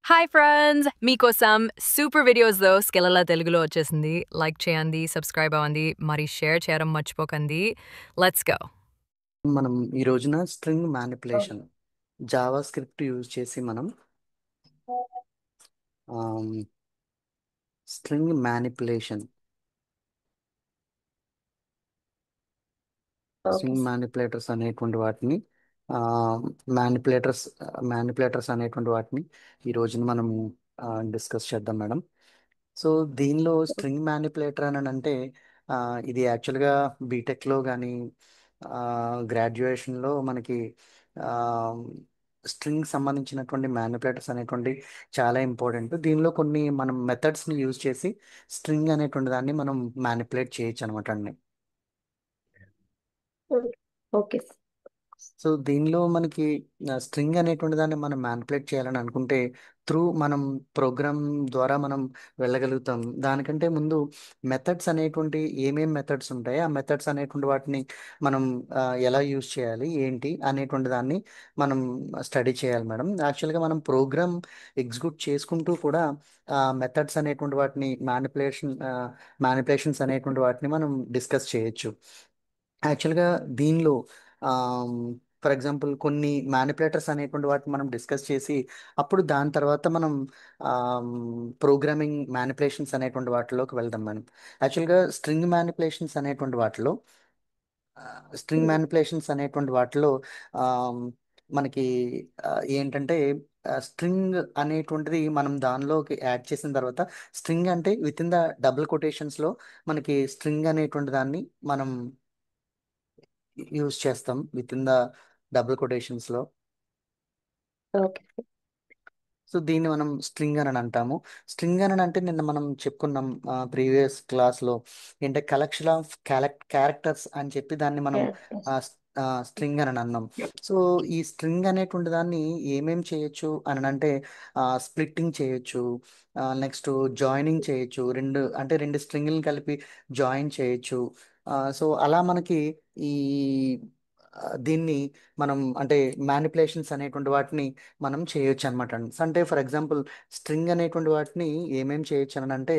Hi friends! మీకోసం super వీడియోస్‌లో స్కిల్లల తెలుగులో వచ్చేసింది. లైక్ చేయండి, సబ్స్క్రైబ్ అవ్వండి, మరి షేర్ చేయడం మర్చిపోకండి. Let's go. మనం ఈ రోజున string manipulation Java script use చేసి మనం string manipulation okay string sir. Manipulators అనేటువంటి వాటిని మ్యానిపులేటర్స్ మ్యానిపులేటర్స్ అనేటువంటి వాటిని ఈ రోజున మనం డిస్కస్ చేద్దాం మేడం. సో దీనిలో స్ట్రింగ్ మ్యానిపులేటర్ అని అంటే ఆ, ఇది యాక్చువల్గా బీటెక్లో కానీ గ్రాడ్యుయేషన్లో మనకి స్ట్రింగ్ సంబంధించినటువంటి మ్యానిపులేటర్స్ అనేటువంటి చాలా ఇంపార్టెంట్. దీనిలో కొన్ని మనం మెథడ్స్ని యూజ్ చేసి స్ట్రింగ్ అనేటువంటి దాన్ని మనం మ్యానిపులేట్ చేయొచ్చు అనమాట అండి. Okay sir. సో దీనిలో మనకి స్ట్రింగ్ అనేటువంటి దాన్ని మనం మ్యానిపులేట్ చేయాలని అనుకుంటే మనం ప్రోగ్రామ్ ద్వారా మనం వెళ్ళగలుగుతాం. దానికంటే ముందు మెథడ్స్ అనేటువంటి ఏమేం మెథడ్స్ ఉంటాయి, ఆ మెథడ్స్ అనేటువంటి వాటిని మనం ఎలా యూజ్ చేయాలి ఏంటి అనేటువంటి దాన్ని మనం స్టడీ చేయాలి మేడం. యాక్చువల్గా మనం ప్రోగ్రామ్ ఎగ్జిక్యూట్ చేసుకుంటూ కూడా మెథడ్స్ అనేటువంటి వాటిని మ్యానిపులేషన్స్ అనేటువంటి వాటిని మనం డిస్కస్ చేయొచ్చు. యాక్చువల్గా దీనిలో ఫర్ ఎగ్జాంపుల్ కొన్ని మ్యానిపులేటర్స్ అనేటువంటి వాటిని మనం డిస్కస్ చేసి అప్పుడు దాని తర్వాత మనం ప్రోగ్రామింగ్ మ్యానిపులేషన్స్ అనేటువంటి వాటిలోకి వెళ్దాం మనం. యాక్చువల్గా స్ట్రింగ్ మ్యానిపులేషన్స్ అనేటువంటి వాటిలో ఆమ్, మనకి ఏంటంటే స్ట్రింగ్ అనేటువంటిది మనం దానిలోకి యాడ్ చేసిన తర్వాత స్ట్రింగ్ అంటే విత్ ఇన్ ద డబుల్ కొటేషన్స్లో మనకి స్ట్రింగ్ అనేటువంటి దాన్ని మనం యూజ్ చేస్తాం within the double quotations లో. Okay sir. సో దీన్ని మనం స్ట్రింగ్ అని అంటాము. స్ట్రింగ్ అని అంటే నిన్న మనం చెప్పుకున్నాం ప్రీవియస్ క్లాస్ లో ఏంటంటే కలెక్షన్ ఆఫ్ క్యారెక్టర్స్ అని చెప్పి దాన్ని మనం క్యారెక్టర్స్. స్ట్రింగ్ అని అన్నాం. సో ఈ స్ట్రింగ్ అనేటువంటి దాన్ని ఏమేం చేయొచ్చు అని అంటే స్ప్లిట్టింగ్ చేయొచ్చు, నెక్స్ట్ జాయినింగ్ చేయొచ్చు, రెండు స్ట్రింగ్లను కలిపి జాయిన్ చేయొచ్చు. సో అలా మనకి ఈ దీన్ని మనం అంటే మ్యానిపులేషన్స్ అనేటువంటి వాటిని మనం చేయొచ్చు అనమాట అండి. అంటే ఫర్ ఎగ్జాంపుల్ స్ట్రింగ్ అనేటువంటి వాటిని ఏమేం చేయొచ్చు అని అంటే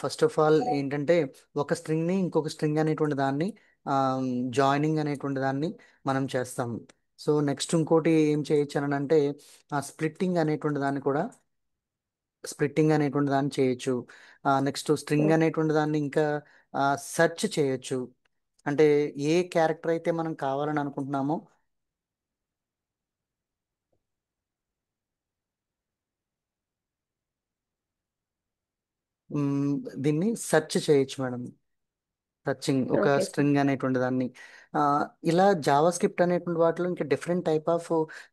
ఫస్ట్ ఆఫ్ ఆల్ ఏంటంటే ఒక స్ట్రింగ్ని ఇంకొక స్ట్రింగ్ అనేటువంటి దాన్ని జాయినింగ్ అనేటువంటి దాన్ని మనం చేస్తాం. సో నెక్స్ట్ ఇంకోటి ఏం చేయొచ్చు అని అంటే స్ప్లిట్టింగ్ అనేటువంటి దాన్ని చేయొచ్చు. నెక్స్ట్ స్ట్రింగ్ అనేటువంటి దాన్ని ఇంకా సెర్చ్ చేయొచ్చు. అంటే ఏ క్యారెక్టర్ అయితే మనం కావాలని అనుకుంటున్నామో మ్, దీన్ని సెర్చ్ చేయొచ్చు మేడం. టచింగ్ ఒక ఓకే సార్. స్ట్రింగ్ అనేటువంటి దాన్ని ఆ, ఇలా జావా స్క్రిప్ట్ అనేటువంటి వాటిలో ఇంకా డిఫరెంట్ టైప్ ఆఫ్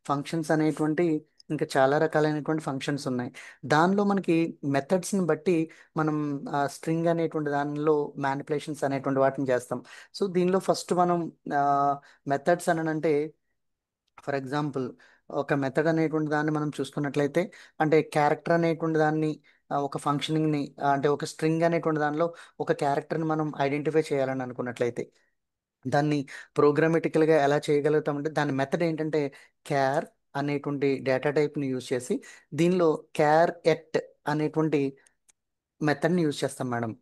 ఫంక్షన్స్ అనేటువంటి ఇంకా చాలా రకాలైనటువంటి ఫంక్షన్స్ ఉన్నాయి. దానిలో మనకి మెథడ్స్ని బట్టి మనం స్ట్రింగ్ అనేటువంటి దానిలో మ్యానిపులేషన్స్ అనేటువంటి వాటిని చేస్తాం. సో దీనిలో ఫస్ట్ మనం మెథడ్స్ అని అంటే ఫర్ ఎగ్జాంపుల్ ఒక మెథడ్ అనేటువంటి దాన్ని మనం చూసుకున్నట్లయితే అంటే క్యారెక్టర్ అనేటువంటి దాన్ని ఒక ఫంక్షనింగ్ని అంటే ఒక స్ట్రింగ్ అనేటువంటి దానిలో ఒక క్యారెక్టర్ని మనం ఐడెంటిఫై చేయాలని అనుకున్నట్లయితే దాన్ని ప్రోగ్రామటికల్గా ఎలా చేయగలుగుతామంటే దాని మెథడ్ ఏంటంటే క్యార్ అనేటువంటి డేటా టైప్ని యూజ్ చేసి దీనిలో క్యార్ ఎట్ అనేటువంటి మెథడ్ని యూజ్ చేస్తాం మేడం.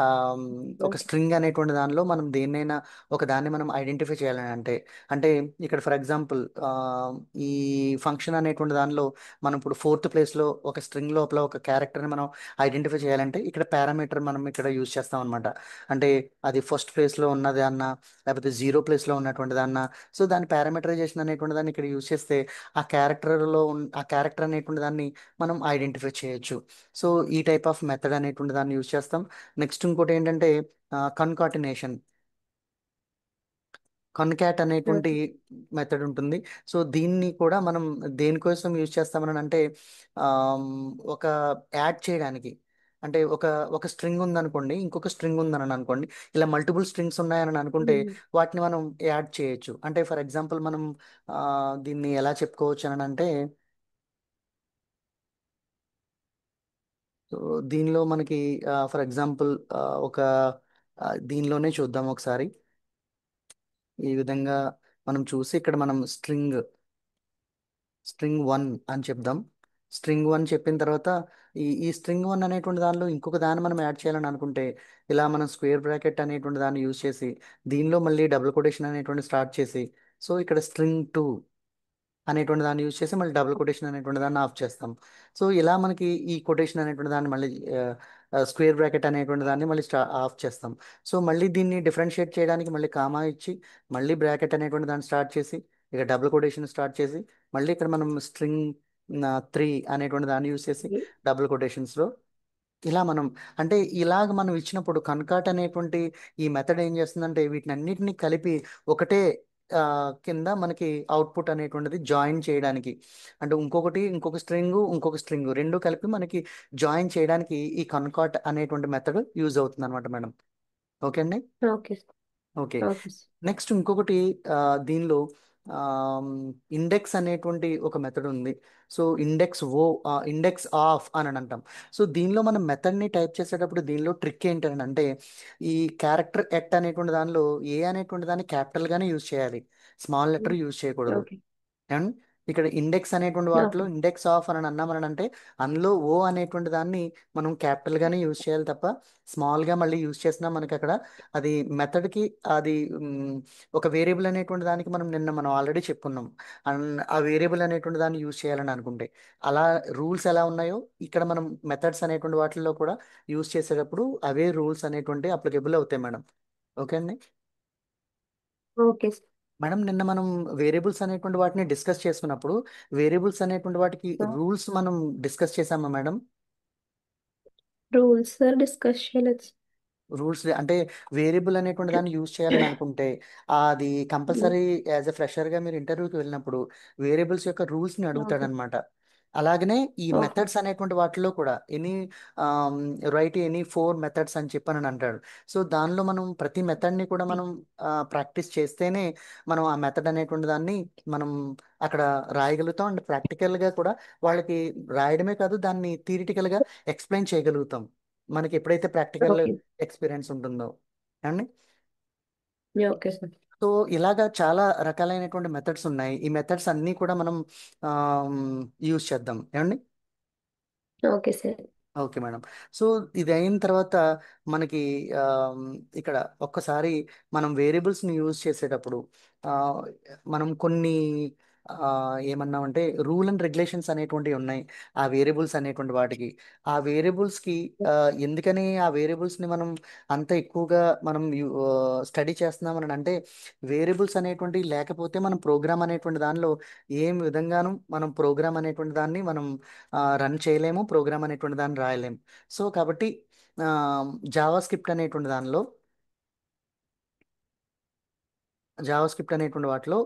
ఆమ్, ఒక ఓకే. స్ట్రింగ్ అనేటువంటి దానిలో మనం దేన్నైనా ఒక దాన్ని మనం ఐడెంటిఫై చేయాలని అంటే ఇక్కడ ఫర్ ఎగ్జాంపుల్ ఈ ఫంక్షన్ అనేటువంటి దానిలో మనం ఇప్పుడు ఫోర్త్ ప్లేస్లో ఒక స్ట్రింగ్ లోపల ఒక క్యారెక్టర్ని మనం ఐడెంటిఫై చేయాలంటే ఇక్కడ పారామీటర్ మనం ఇక్కడ యూజ్ చేస్తాం అనమాట. అంటే అది ఫస్ట్ ప్లేస్లో ఉన్నది అన్న లేకపోతే జీరో ప్లేస్లో ఉన్నటువంటిది అన్న, సో దాని పారామీటరైజేషన్ అనేటువంటి దాన్ని ఇక్కడ యూజ్ చేస్తే ఆ క్యారెక్టర్ అనేటువంటి దాన్ని మనం ఐడెంటిఫై చేయొచ్చు. సో ఈ టైప్ ఆఫ్ మెథడ్ అనేటువంటి దాన్ని యూజ్ చేస్తాం. నెక్స్ట్ ఇంకోటి ఏంటంటే కన్కాటినేషన్ కన్కాట్ అనేటువంటి ఓకే. మెథడ్ ఉంటుంది. సో దీన్ని కూడా మనం దేనికోసం యూజ్ చేస్తామని అంటే ఆమ్, ఒక యాడ్ చేయడానికి. అంటే ఒక స్ట్రింగ్ ఉందనుకోండి, ఇంకొక స్ట్రింగ్ ఉందని అనుకోండి, ఇలా మల్టిపుల్ స్ట్రింగ్స్ ఉన్నాయని అనుకుంటే వాటిని మనం యాడ్ చేయొచ్చు. అంటే ఫర్ ఎగ్జాంపుల్ మనం దీన్ని ఎలా చెప్పుకోవచ్చు అని అంటే సో దీనిలో మనకి ఫర్ ఎగ్జాంపుల్ ఒక దీనిలోనే చూద్దాం ఒకసారి. ఈ విధంగా మనం చూసి ఇక్కడ మనం స్ట్రింగ్ వన్ అని చెప్దాం. స్ట్రింగ్ వన్ చెప్పిన తర్వాత ఈ స్ట్రింగ్ వన్ అనేటువంటి దానిలో ఇంకొక దాన్ని మనం యాడ్ చేయాలని అనుకుంటే ఇలా మనం స్క్వేర్ బ్రాకెట్ అనేటువంటి దాన్ని యూజ్ చేసి దీనిలో మళ్ళీ డబుల్ కొటేషన్ అనేటువంటి స్టార్ట్ చేసి సో ఇక్కడ స్ట్రింగ్ టూ అనేటువంటి దాన్ని యూజ్ చేసి మళ్ళీ డబుల్ కొటేషన్ అనేటువంటి దాన్ని ఆఫ్ చేస్తాం. సో ఇలా మనకి ఈ కొటేషన్ అనేటువంటి దాన్ని మళ్ళీ స్క్వేర్ బ్రాకెట్ అనేటువంటి దాన్ని మళ్ళీ ఆఫ్ చేస్తాం. సో మళ్ళీ దీన్ని డిఫరెన్షియేట్ చేయడానికి మళ్ళీ కామా ఇచ్చి మళ్ళీ బ్రాకెట్ అనేటువంటి దాన్ని స్టార్ట్ చేసి ఇక డబుల్ కొటేషన్ స్టార్ట్ చేసి మళ్ళీ ఇక్కడ మనం స్ట్రింగ్ త్రీ అనేటువంటి దాన్ని యూజ్ చేసి డబుల్ కొటేషన్స్లో ఇలా మనం అంటే ఇలాగ మనం ఇచ్చినప్పుడు కన్కాట్ అనేటువంటి ఈ మెథడ్ ఏం చేస్తుందంటే వీటిని అన్నిటిని కలిపి ఒకటే ఆ, కింద మనకి అవుట్పుట్ అనేటువంటిది జాయిన్ చేయడానికి అంటే ఇంకొక స్ట్రింగ్ రెండు కలిపి మనకి జాయిన్ చేయడానికి ఈ కన్కాట్ అనేటువంటి మెథడ్ యూజ్ అవుతుంది అనమాట మేడం. ఓకే అండి. Okay sir. Okay. Okay sir. Next ఇంకొకటి దీనిలో ఇండెక్స్ అనేటువంటి ఒక మెథడ్ ఉంది. సో ఇండెక్స్ ఆఫ్ అని అంటాం. సో దీనిలో మనం మెథడ్ని టైప్ చేసేటప్పుడు దీనిలో ట్రిక్ ఏంటని అంటే ఈ క్యారెక్టర్ ఎట్ అనేటువంటి దానిలో ఏ అనేటువంటి దాన్ని క్యాపిటల్గానే యూజ్ చేయాలి, స్మాల్ లెటర్ యూజ్ చేయకూడదు. ఓకే. అండ్ ఇక్కడ ఇండెక్స్ అనేటువంటి వాటిలో ఓకే. ఇండెక్స్ ఆఫ్ అని అన్నామని అంటే అందులో ఓ అనేటువంటి దాన్ని మనం క్యాపిటల్ గానే యూజ్ చేయాలి తప్ప స్మాల్ గా మళ్ళీ యూజ్ చేసినా మనకి అక్కడ అది మెథడ్ కి అది ఒక వేరియబుల్ అనేటువంటి దానికి మనం ఆల్రెడీ చెప్పుకున్నాం. అండ్ ఆ వేరియబుల్ అనేటువంటి దాన్ని యూజ్ చేయాలని అనుకుంటే అలా రూల్స్ ఎలా ఉన్నాయో ఇక్కడ మనం మెథడ్స్ అనేటువంటి వాటిల్లో కూడా యూజ్ చేసేటప్పుడు అవే రూల్స్ అనేటువంటి అప్లికేబుల్ అవుతాయి మేడం. ఓకే అండి. Okay sir. మేడం నిన్న మనం వేరియబుల్స్ అనేటువంటి వాటిని డిస్కస్ చేసుకున్నప్పుడు వేరియబుల్స్ అనేటువంటి వాటికి రూల్స్ మనం డిస్కస్ చేసామా మేడం? రూల్స్ సార్ డిస్కస్ చేయలేదు. రూల్స్ అంటే వేరియబుల్ అనేటువంటి దాన్ని యూజ్ చేయాలని అనుకుంటే అది కంపల్సరీ యాజ్ ఎ ఫ్రెషర్గా మీరు ఇంటర్వ్యూకి వెళ్ళినప్పుడు వేరియబుల్స్ యొక్క రూల్స్ని ఓకే. అడుగుతాడనమాట. అలాగనే ఈ ఓకే. మెథడ్స్ అనేటువంటి వాటిలో కూడా రైట్ ఎనీ ఫోర్ మెథడ్స్ అని చెప్పని అంటాడు. సో దానిలో మనం ప్రతి మెథడ్ని కూడా మనం ప్రాక్టీస్ చేస్తేనే మనం ఆ మెథడ్ అనేటువంటి దాన్ని మనం అక్కడ రాయగలుగుతాం. అండ్ ప్రాక్టికల్గా కూడా వాళ్ళకి రాయడమే కాదు దాన్ని థియరిటికల్గా ఎక్స్ప్లెయిన్ చేయగలుగుతాం మనకి ఎప్పుడైతే ప్రాక్టికల్ ఓకే. ఎక్స్పీరియన్స్ ఉంటుందో అండి. Okay sir. సో ఇలాగా చాలా రకాలైనటువంటి మెథడ్స్ ఉన్నాయి. ఈ మెథడ్స్ అన్నీ కూడా మనం యూజ్ చేద్దాం ఏమండి. Okay sir. Okay madam. So ఇది అయిన తర్వాత మనకి ఆమ్, ఇక్కడ ఒక్కసారి మనం వేరియబుల్స్ని యూజ్ చేసేటప్పుడు ఆ, మనం కొన్ని ఏమన్నామంటే రూల్ అండ్ రెగ్యులేషన్స్ అనేటువంటివి ఉన్నాయి ఆ వేరియబుల్స్ అనేటువంటి వాటికి. ఆ వేరియబుల్స్కి ఎందుకని ఆ వేరియబుల్స్ని మనం అంత ఎక్కువగా మనం స్టడీ చేస్తున్నామని అంటే వేరియబుల్స్ అనేటువంటి లేకపోతే మనం ప్రోగ్రామ్ అనేటువంటి దానిలో ఏం విధంగానూ మనం ప్రోగ్రామ్ అనేటువంటి దాన్ని మనం రన్ చేయలేము, ప్రోగ్రామ్ అనేటువంటి దాన్ని రాయలేము. సో కాబట్టి జావా స్క్రిప్ట్ అనేటువంటి దానిలో జావా స్క్రిప్ట్ అనేటువంటి వాటిలో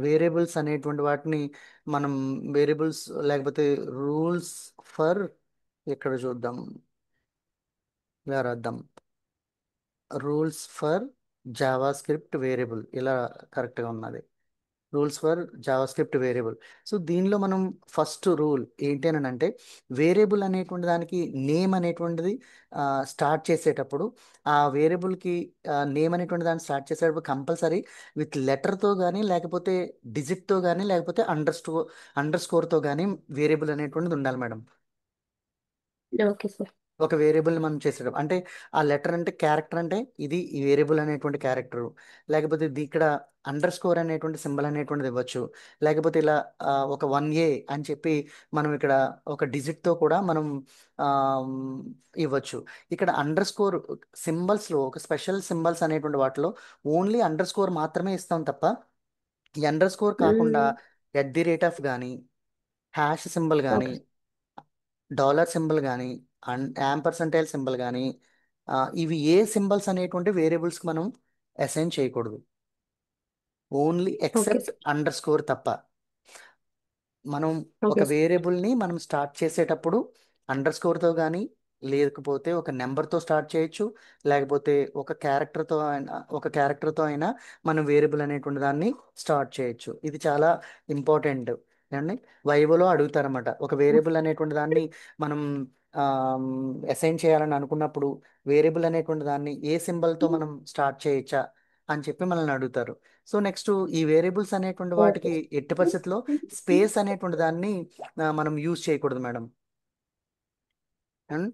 వేరియబుల్స్ అనేటువంటి వాటిని మనం వేరియబుల్స్ లేకపోతే రూల్స్ ఫర్ ఇక్కడ చూద్దాం ఇలా రాద్దాం rules for Java script variable ఇలా కరెక్ట్గా ఉన్నది. Rules for Java script variable. So దీనిలో మనం ఫస్ట్ రూల్ ఏంటి అని అంటే వేరియబుల్ అనేటువంటి దానికి నేమ్ అనేటువంటిది స్టార్ట్ చేసేటప్పుడు ఆ వేరియబుల్కి నేమ్ అనేటువంటి దాన్ని స్టార్ట్ చేసేటప్పుడు కంపల్సరీ విత్ లెటర్తో కానీ లేకపోతే డిజిట్తో కానీ లేకపోతే అండర్ స్కోర్తో కానీ వేరియబుల్ అనేటువంటిది ఉండాలి మేడం. Okay sir. ఒక వేరియబుల్ మనం చేసేటప్పుడు అంటే ఆ లెటర్ అంటే క్యారెక్టర్ అంటే ఇది ఈ వేరియబుల్ అనేటువంటి క్యారెక్టర్, లేకపోతే ఇక్కడ అండర్ స్కోర్ అనేటువంటి సింబల్ అనేటువంటిది ఇవ్వచ్చు, లేకపోతే ఇలా ఒక 1A అని చెప్పి మనం ఇక్కడ ఒక డిజిట్తో కూడా మనం ఇవ్వచ్చు. ఇక్కడ అండర్ స్కోర్ సింబల్స్లో ఒక స్పెషల్ సింబల్స్ అనేటువంటి వాటిలో ఓన్లీ అండర్ స్కోర్ మాత్రమే ఇస్తాం తప్ప ఈ అండర్ స్కోర్ కాకుండా @ కానీ హ్యాష్ సింబల్ కానీ ఓకే. డాలర్ సింబల్ కానీ యాంపర్సంటైల్ సింబల్ కానీ ఇవి ఏ సింబల్స్ అనేటువంటి వేరియబుల్స్కి మనం అసైన్ చేయకూడదు, only okay except sir. Under score తప్ప. మనం ఒక ఓకే సార్. వేరియబుల్ని మనం స్టార్ట్ చేసేటప్పుడు అండర్ స్కోర్తో కానీ లేకపోతే ఒక నెంబర్తో స్టార్ట్ చేయొచ్చు, లేకపోతే ఒక క్యారెక్టర్తో అయినా మనం వేరియబుల్ అనేటువంటి దాన్ని స్టార్ట్ చేయొచ్చు. ఇది చాలా ఇంపార్టెంట్ అండి. వైవోలో అడుగుతారన్నమాట ఒక వేరియబుల్ అనేటువంటి దాన్ని మనం అసైన్ చేయాలని అనుకున్నప్పుడు వేరియబుల్ అనేటువంటి దాన్ని ఏ సింబల్తో మనం స్టార్ట్ చేయొచ్చా అని చెప్పి మనల్ని అడుగుతారు. సో నెక్స్ట్ ఈ వేరియబుల్స్ అనేటువంటి ఓకే వాటికి ఎట్టి పరిస్థితుల్లో స్పేస్ అనేటువంటి దాన్ని మనం యూజ్ చేయకూడదు madam. And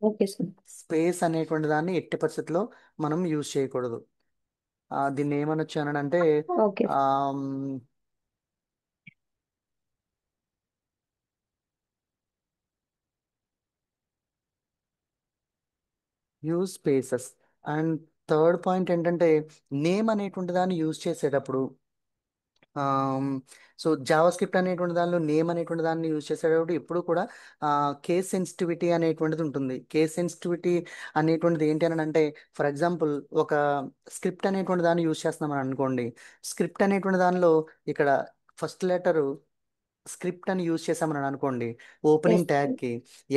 okay sir. Space అనేటువంటి దాన్ని ఎట్టి పరిస్థితుల్లో మనం యూజ్ చేయకూడదు. దీన్ని ఏమనొచ్చు అని అంటే okay use spaces. And third point ఏంటంటే నేమ్ అనేటువంటి దాన్ని యూజ్ చేసేటప్పుడు సో జావా స్క్రిప్ట్ అనేటువంటి దానిలో నేమ్ అనేటువంటి దాన్ని యూజ్ చేసేటప్పుడు ఎప్పుడు కూడా కేస్ సెన్సిటివిటీ అనేటువంటిది ఉంటుంది. కేస్ సెన్సిటివిటీ అనేటువంటిది ఏంటి అని అంటే, ఫర్ ఎగ్జాంపుల్ ఒక స్క్రిప్ట్ అనేటువంటి దాన్ని యూజ్ చేస్తున్నాం అని అనుకోండి. స్క్రిప్ట్ అనేటువంటి దానిలో ఇక్కడ ఫస్ట్ లెటరు స్క్రిప్ట్ అని యూజ్ చేసామని అనుకోండి. ఓపెనింగ్ ఎస్ ట్యాగ్కి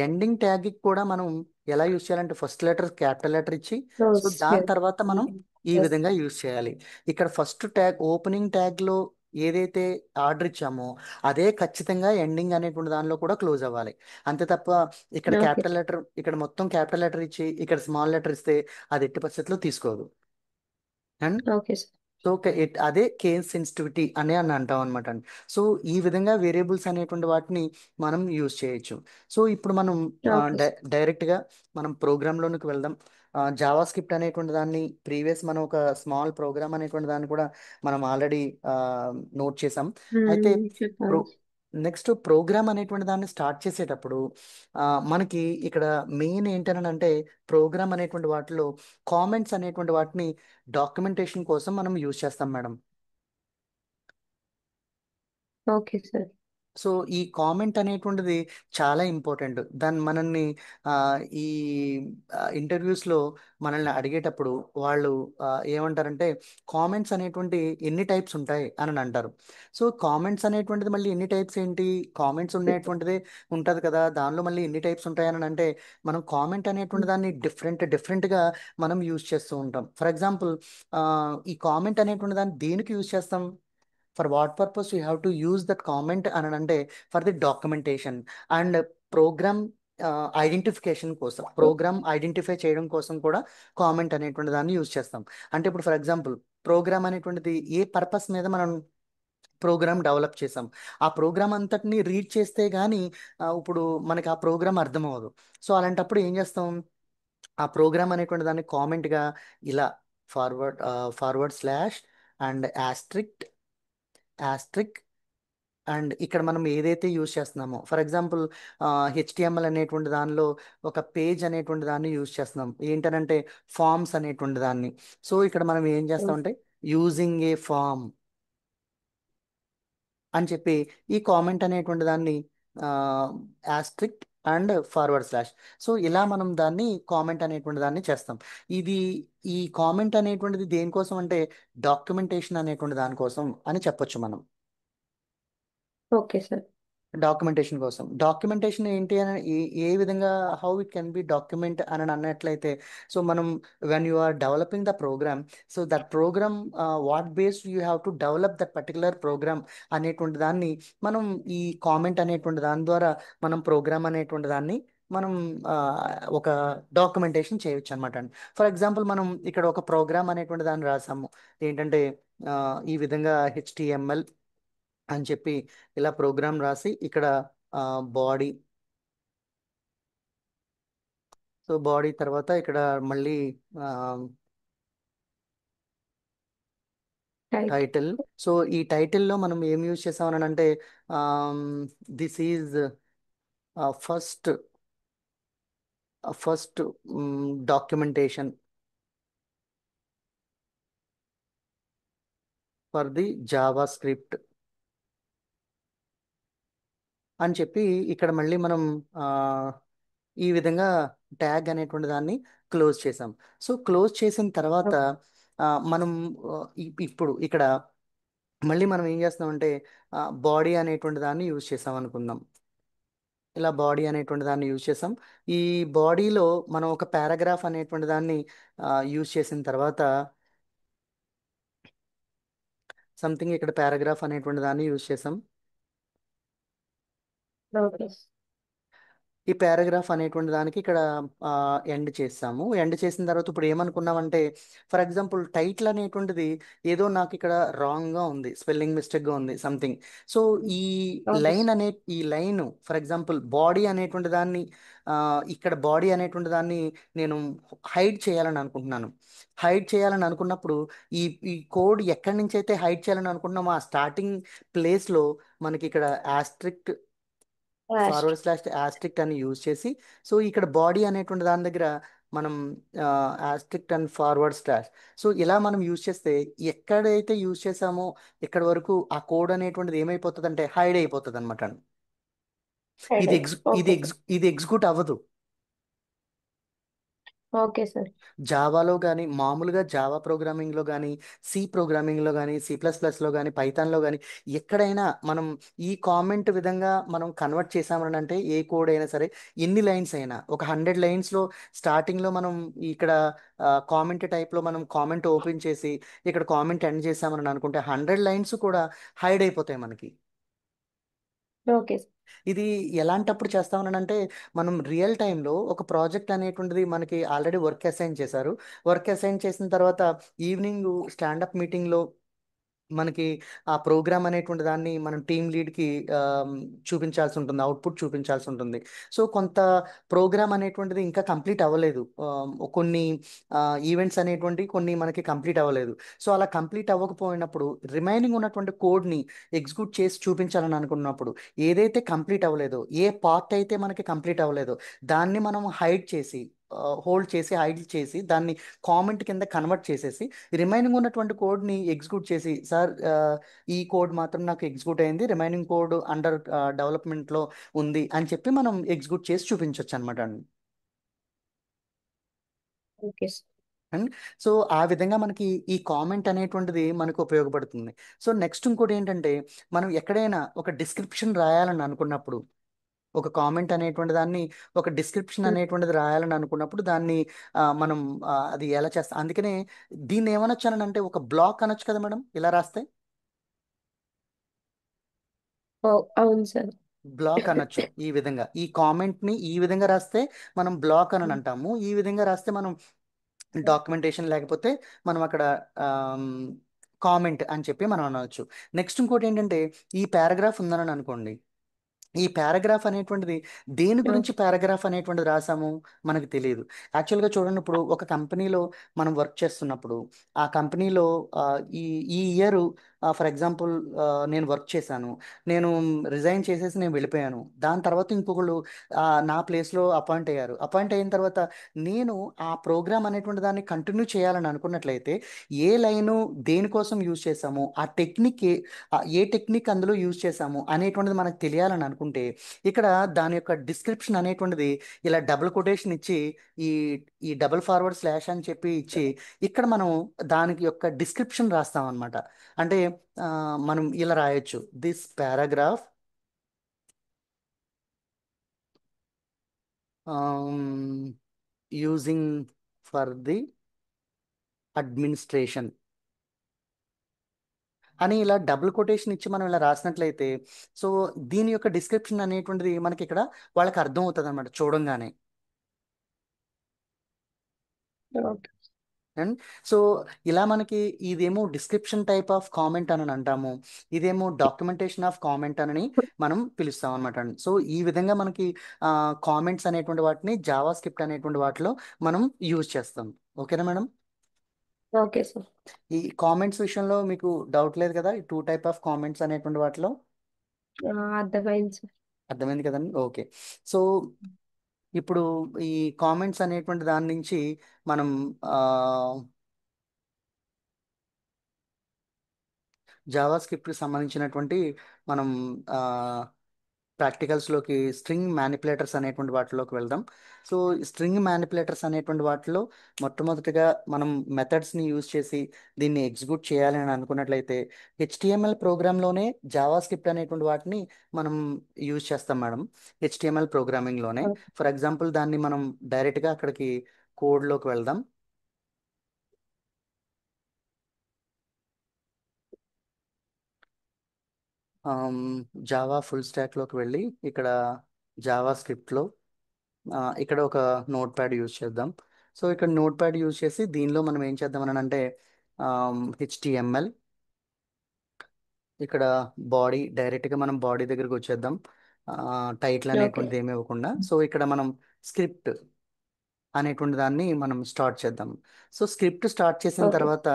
ఎండింగ్ ట్యాగ్కి కూడా మనం ఎలా యూజ్ చేయాలంటే ఫస్ట్ లెటర్ క్యాపిటల్ లెటర్ ఇచ్చి, సో క్లోజ్ దాని తర్వాత మనం ఈ ఎస్ విధంగా యూజ్ చేయాలి. ఇక్కడ ఫస్ట్ ట్యాగ్ ఓపెనింగ్ ట్యాగ్లో ఏదైతే ఆర్డర్ ఇచ్చామో అదే ఖచ్చితంగా ఎండింగ్ అనేటువంటి దానిలో కూడా క్లోజ్ అవ్వాలి. అంతే తప్ప ఇక్కడ ఓకే క్యాపిటల్ లెటర్ ఇక్కడ మొత్తం క్యాపిటల్ లెటర్ ఇచ్చి ఇక్కడ స్మాల్ లెటర్ ఇస్తే అది ఎట్టి పరిస్థితుల్లో తీసుకోదు. And okay sir. సో అదే కేస్ సెన్సిటివిటీ అని అంటాం అనమాట అండి. సో ఈ విధంగా వేరియబుల్స్ అనేటువంటి వాటిని మనం యూజ్ చేయొచ్చు. సో ఇప్పుడు మనం ఓకే సార్. డైరెక్ట్గా మనం ప్రోగ్రాంలోనికి వెళ్దాం. జావా స్క్రిప్ట్ అనేటువంటి దాన్ని ప్రీవియస్ మనం ఒక స్మాల్ ప్రోగ్రామ్ అనేటువంటి దాన్ని కూడా మనం ఆల్రెడీ నోట్ చేసాం. అయితే ప్రో చెప్పండి. నెక్స్ట్ ప్రోగ్రామ్ అనేటువంటి దాన్ని స్టార్ట్ చేసేటప్పుడు మనకి ఇక్కడ మెయిన్ ఏంటని అంటే ప్రోగ్రామ్ అనేటువంటి వాటిలో కామెంట్స్ అనేటువంటి వాటిని డాక్యుమెంటేషన్ కోసం మనం యూజ్ చేస్తాం మేడం. Okay sir. సో ఈ కామెంట్ అనేటువంటిది చాలా ఇంపార్టెంట్. దాన్ని మనల్ని ఆ, ఈ ఇంటర్వ్యూస్లో మనల్ని అడిగేటప్పుడు వాళ్ళు ఏమంటారంటే కామెంట్స్ అనేటువంటి ఎన్ని టైప్స్ ఉంటాయి అని అంటారు. సో కామెంట్స్ అనేటువంటిది మళ్ళీ ఎన్ని టైప్స్ ఏంటి, కామెంట్స్ ఉండేటువంటిదే ఉంటుంది కదా, దానిలో మళ్ళీ ఎన్ని టైప్స్ ఉంటాయని అంటే మనం కామెంట్ అనేటువంటి దాన్ని డిఫరెంట్గా మనం యూజ్ చేస్తూ ఉంటాం. ఫర్ ఎగ్జాంపుల్ ఈ కామెంట్ అనేటువంటి దాన్ని దేనికి యూజ్ చేస్తాం, for what purpose you have to use that comment అని అంటే for the documentation and program identification కోసం, ప్రోగ్రామ్ ఐడెంటిఫై చేయడం కోసం కూడా కామెంట్ అనేటువంటి దాన్ని యూజ్ చేస్తాం. అంటే ఇప్పుడు ఫర్ ఎగ్జాంపుల్ ప్రోగ్రామ్ అనేటువంటిది ఏ పర్పస్ మీద మనం ప్రోగ్రామ్ డెవలప్ చేసాం, ఆ ప్రోగ్రామ్ అంతటిని రీడ్ చేస్తే గానీ ఇప్పుడు మనకి ఆ ప్రోగ్రామ్ అర్థం అవ్వదు. సో అలాంటప్పుడు ఏం చేస్తాం, ఆ ప్రోగ్రామ్ అనేటువంటి దాన్ని కామెంట్గా ఇలా forward forward slash and asterisk and ఇక్కడ మనం ఏదైతే యూజ్ చేస్తున్నామో ఫర్ ఎగ్జాంపుల్ హెచ్టిఎంఎల్ అనేటువంటి దానిలో ఒక పేజ్ అనేటువంటి దాన్ని యూజ్ చేస్తున్నాం ఏంటనంటే ఫార్మ్స్ అనేటువంటి దాన్ని. సో ఇక్కడ మనం ఏం చేస్తామంటే యూజింగ్ ఏ ఫామ్ అని చెప్పి ఈ కామెంట్ అనేటువంటి దాన్ని asterisk and forward slash, so ఇలా మనం దాన్ని కామెంట్ అనేటువంటి దాన్ని చేస్తాం. ఇది ఈ కామెంట్ అనేటువంటిది దేనికోసం అంటే డాక్యుమెంటేషన్ అనేటువంటి దానికోసం అని చెప్పొచ్చు మనం. Okay sir. డాక్యుమెంటేషన్ కోసం, డాక్యుమెంటేషన్ ఏంటి అని ఏ విధంగా how it can be document అని అన్నట్లయితే, సో మనం when you are developing the program, so that program what based you have to develop that particular program అనేటువంటి దాన్ని మనం ఈ కామెంట్ అనేటువంటి దాని ద్వారా మనం ప్రోగ్రామ్ అనేటువంటి దాన్ని మనం ఆ, ఒక డాక్యుమెంటేషన్ చేయొచ్చు అనమాట అండి. ఫర్ ఎగ్జాంపుల్ మనం ఇక్కడ ఒక ప్రోగ్రామ్ అనేటువంటి దాన్ని రాసాము ఏంటంటే ఆ, ఈ విధంగా హెచ్టిఎంఎల్ అని చెప్పి ఇలా ప్రోగ్రామ్ రాసి ఇక్కడ బాడీ, సో బాడీ తర్వాత ఇక్కడ మళ్ళీ రైట్. టైటిల్. సో ఈ టైటిల్లో మనం ఏం యూజ్ చేసామని అంటే this is first first documentation for the Java script అని చెప్పి ఇక్కడ మళ్ళీ మనం ఆ, ఈ విధంగా ట్యాగ్ అనేటువంటి దాన్ని క్లోజ్ చేసాం. సో క్లోజ్ చేసిన తర్వాత మనం ఇప్పుడు ఇక్కడ మళ్ళీ మనం ఏం చేస్తామంటే బాడీ అనేటువంటి దాన్ని యూజ్ చేసాం అనుకుందాం. ఇలా బాడీ అనేటువంటి దాన్ని యూజ్ చేసాం. ఈ బాడీలో మనం ఒక పారాగ్రాఫ్ అనేటువంటి దాన్ని యూజ్ చేసిన తర్వాత సంథింగ్ ఇక్కడ పారాగ్రాఫ్ అనేటువంటి దాన్ని యూజ్ చేసాం. ఓకే ఈ పారాగ్రాఫ్ అనేటువంటి దానికి ఇక్కడ ఎండ్ చేస్తాము. ఎండ్ చేసిన తర్వాత ఇప్పుడు ఏమనుకున్నామంటే, ఫర్ ఎగ్జాంపుల్ టైటిల్ అనేటువంటిది ఏదో నాకు ఇక్కడ రాంగ్గా ఉంది, స్పెల్లింగ్ మిస్టేక్గా ఉంది సంథింగ్. సో ఈ ఓకే లైన్ సార్. ఈ లైన్ ఫర్ ఎగ్జాంపుల్ బాడీ అనేటువంటి దాన్ని ఆ, ఇక్కడ బాడీ అనేటువంటి దాన్ని నేను హైడ్ చేయాలని అనుకుంటున్నాను. హైడ్ చేయాలని అనుకున్నప్పుడు ఈ ఈ కోడ్ ఎక్కడి నుంచి అయితే హైడ్ చేయాలని అనుకుంటున్నామో ఆ స్టార్టింగ్ ప్లేస్లో మనకి ఇక్కడ ఆస్ట్రిక్ట్ లాస్ట్. ఫార్వర్డ్ స్లాష్ ఆస్ట్రిక్ట్ అని యూజ్ చేసి, సో ఇక్కడ బాడీ అనేటువంటి దాని దగ్గర మనం ఆస్ట్రిక్ట్ అండ్ ఫార్వర్డ్ స్లాష్, సో ఇలా మనం యూజ్ చేస్తే ఎక్కడైతే యూజ్ చేసామో ఇక్కడ వరకు ఆ కోడ్ అనేటువంటిది ఏమైపోతుంది అంటే హైడ్ అయిపోతుంది అనమాట. హెడ్. Okay sir. ఇది ఎగ్జిక్యూట్ అవ్వదు. Okay sir. జావాలో కానీ మామూలుగా జావా ప్రోగ్రామింగ్లో కానీ ప్రోగ్రామింగ్లో కానీ లో కానీ పైథాన్లో కానీ ఎక్కడైనా మనం ఈ కామెంట్ విధంగా మనం కన్వర్ట్ చేసామని అంటే ఏ కోడ్ అయినా సరే ఎన్ని లైన్స్ అయినా ఒక 100 లైన్స్లో స్టార్టింగ్లో మనం ఇక్కడ కామెంట్ టైప్లో మనం కామెంట్ ఓపెన్ చేసి ఇక్కడ కామెంట్ ఎండ్ చేసామని అనుకుంటే 100 లైన్స్ కూడా హైడ్ అయిపోతాయి మనకి. Okay sir. ఇది ఎలాంటప్పుడు చేస్తామనంటే మనం రియల్ టైంలో ఒక ప్రాజెక్ట్ అనేటువంటిది మనకి ఆల్రెడీ వర్క్ అసైన్ చేశారు. వర్క్ అసైన్ చేసిన తర్వాత ఈవినింగ్ స్టాండప్ మీటింగ్లో మనకి ఆ ప్రోగ్రామ్ అనేటువంటి దాన్ని మనం టీమ్ లీడ్కి చూపించాల్సి ఉంటుంది, అవుట్పుట్ చూపించాల్సి ఉంటుంది. సో కొంత ప్రోగ్రామ్ అనేటువంటిది ఇంకా కంప్లీట్ అవ్వలేదు. కొన్ని ఈవెంట్స్ అనేటువంటి కొన్ని మనకి కంప్లీట్ అవ్వలేదు. సో అలా కంప్లీట్ అవ్వకపోయినప్పుడు రిమైనింగ్ ఉన్నటువంటి కోడ్ని ఎగ్జిక్యూట్ చేసి చూపించాలని అనుకున్నప్పుడు ఏదైతే కంప్లీట్ అవ్వలేదో, ఏ పార్ట్ అయితే మనకి కంప్లీట్ అవ్వలేదో దాన్ని మనం హైడ్ చేసి హోల్డ్ చేసి హైడ్ చేసి దాన్ని కామెంట్ కింద కన్వర్ట్ చేసేసి రిమైనింగ్ ఉన్నటువంటి కోడ్ని ఎగ్జిక్యూట్ చేసి, సార్ ఈ కోడ్ మాత్రం నాకు ఎగ్జిక్యూట్ అయింది, రిమైనింగ్ కోడ్ అండర్ డెవలప్మెంట్లో ఉంది అని చెప్పి మనం ఎగ్జిక్యూట్ చేసి చూపించవచ్చు అనమాట అండి. Okay sir. అండ్ సో ఆ విధంగా మనకి ఈ కామెంట్ అనేటువంటిది మనకు ఉపయోగపడుతుంది. సో నెక్స్ట్ ఇంకోటి ఏంటంటే, మనం ఎక్కడైనా ఒక డిస్క్రిప్షన్ రాయాలని అనుకున్నప్పుడు, ఒక కామెంట్ అనేటువంటి దాన్ని ఒక డిస్క్రిప్షన్ అనేటువంటిది రాయాలని అనుకున్నప్పుడు దాన్ని మనం అది ఎలా చేస్తాం, అందుకనే దీన్ని ఏమనొచ్చు అని అంటే ఒక బ్లాక్ అనొచ్చు కదా మేడం ఇలా రాస్తే. ఓ, అవును సార్. బ్లాక్ అనొచ్చు ఈ విధంగా, ఈ కామెంట్ని ఈ విధంగా రాస్తే మనం బ్లాక్ అని అంటాము, ఈ విధంగా రాస్తే మనం డాక్యుమెంటేషన్ లేకపోతే మనం అక్కడ కామెంట్ అని చెప్పి మనం అనవచ్చు. నెక్స్ట్ ఇంకోటి ఏంటంటే, ఈ పారాగ్రాఫ్ ఉందని అనుకోండి, ఈ పారాగ్రాఫ్ అనేటువంటిది దేని గురించి పారాగ్రాఫ్ అనేటువంటిది రాసాము మనకు తెలియదు. యాక్చువల్గా చూడండి, ఇప్పుడు ఒక కంపెనీలో మనం వర్క్ చేస్తున్నప్పుడు ఆ కంపెనీలో ఈ ఈ ఇయర్ ఫర్ ఎగ్జాంపుల్ నేను వర్క్ చేశాను, నేను రిజైన్ చేసేసి నేను వెళ్ళిపోయాను. దాని తర్వాత ఇంకొకళ్ళు నా ప్లేస్లో అపాయింట్ అయ్యారు. అపాయింట్ అయిన తర్వాత నేను ఆ ప్రోగ్రామ్ అనేటువంటి దాన్ని కంటిన్యూ చేయాలని అనుకున్నట్లయితే ఏ లైను దేనికోసం యూజ్ చేసాము, ఆ టెక్నిక్ ఏ టెక్నిక్ అందులో యూజ్ చేసాము అనేటువంటిది మనకు తెలియాలని అనుకుంటే ఇక్కడ దాని యొక్క డిస్క్రిప్షన్ అనేటువంటిది ఇలా డబుల్ కొటేషన్ ఇచ్చి ఈ ఈ డబుల్ ఫార్వర్డ్ స్లాష్ అని చెప్పి ఇచ్చి ఇక్కడ మనం దానికి యొక్క డిస్క్రిప్షన్ రాస్తాం అనమాట. అంటే మనం ఇలా రాయొచ్చు, this paragraph using for the administration అని ఇలా డబుల్ కొటేషన్ ఇచ్చి మనం ఇలా రాసినట్లయితే, సో దీని యొక్క డిస్క్రిప్షన్ అనేటువంటిది మనకి ఇక్కడ వాళ్ళకి అర్థం అవుతుంది అనమాట చూడంగానే. ఓకే. అండ్ సో ఇలా మనకి ఇదేమో డిస్క్రిప్షన్ టైప్ ఆఫ్ కామెంట్ అని అంటాము, ఇదేమో డాక్యుమెంటేషన్ ఆఫ్ కామెంట్ అని మనం పిలుస్తాం అనమాట అండి. సో ఈ విధంగా మనకి కామెంట్స్ అనేటువంటి వాటిని జావా స్క్రిప్ట్ అనేటువంటి వాటిలో మనం యూజ్ చేస్తాం. ఓకేనా మేడం? Okay sir. ఈ కామెంట్స్ విషయంలో మీకు డౌట్ లేదు కదా, ఈ 2 టైప్ ఆఫ్ కామెంట్స్ అనేటువంటి వాటిలో అర్థమైంది సార్. అర్థమైంది కదండి? ఓకే. సో ఇప్పుడు ఈ కామెంట్స్ అనేటువంటి దాని నుంచి మనం జావా స్క్రిప్ట్కి సంబంధించినటువంటి మనం ప్రాక్టికల్స్లోకి స్ట్రింగ్ మ్యానిపులేటర్స్ అనేటువంటి వాటిలోకి వెళ్దాం. సో స్ట్రింగ్ మ్యానిపులేటర్స్ అనేటువంటి వాటిలో మొట్టమొదటిగా మనం మెథడ్స్ని యూజ్ చేసి దీన్ని ఎగ్జిక్యూట్ చేయాలి అని అనుకున్నట్లయితే హెచ్టిఎంఎల్ ప్రోగ్రాంలోనే జావా స్క్రిప్ట్ అనేటువంటి వాటిని మనం యూజ్ చేస్తాం మేడం. హెచ్టిఎంఎల్ ప్రోగ్రామింగ్లోనే ఫర్ ఎగ్జాంపుల్ దాన్ని మనం డైరెక్ట్గా అక్కడికి కోడ్లోకి వెళ్దాం. జావా ఫుల్ స్టాక్లోకి వెళ్ళి ఇక్కడ జావా స్క్రిప్ట్లో ఇక్కడ ఒక నోట్ ప్యాడ్ యూజ్ చేద్దాం. సో ఇక్కడ నోట్ ప్యాడ్ యూజ్ చేసి దీనిలో మనం ఏం చేద్దాం అని అంటే HTML, ఇక్కడ బాడీ, డైరెక్ట్గా మనం బాడీ దగ్గరికి వచ్చేద్దాం. Title okay. అనేటువంటిది ఏమి ఇవ్వకుండా. సో ఇక్కడ మనం స్క్రిప్ట్ అనేటువంటి దాన్ని మనం స్టార్ట్ చేద్దాం. సో స్క్రిప్ట్ స్టార్ట్ చేసిన ఓకే. తర్వాత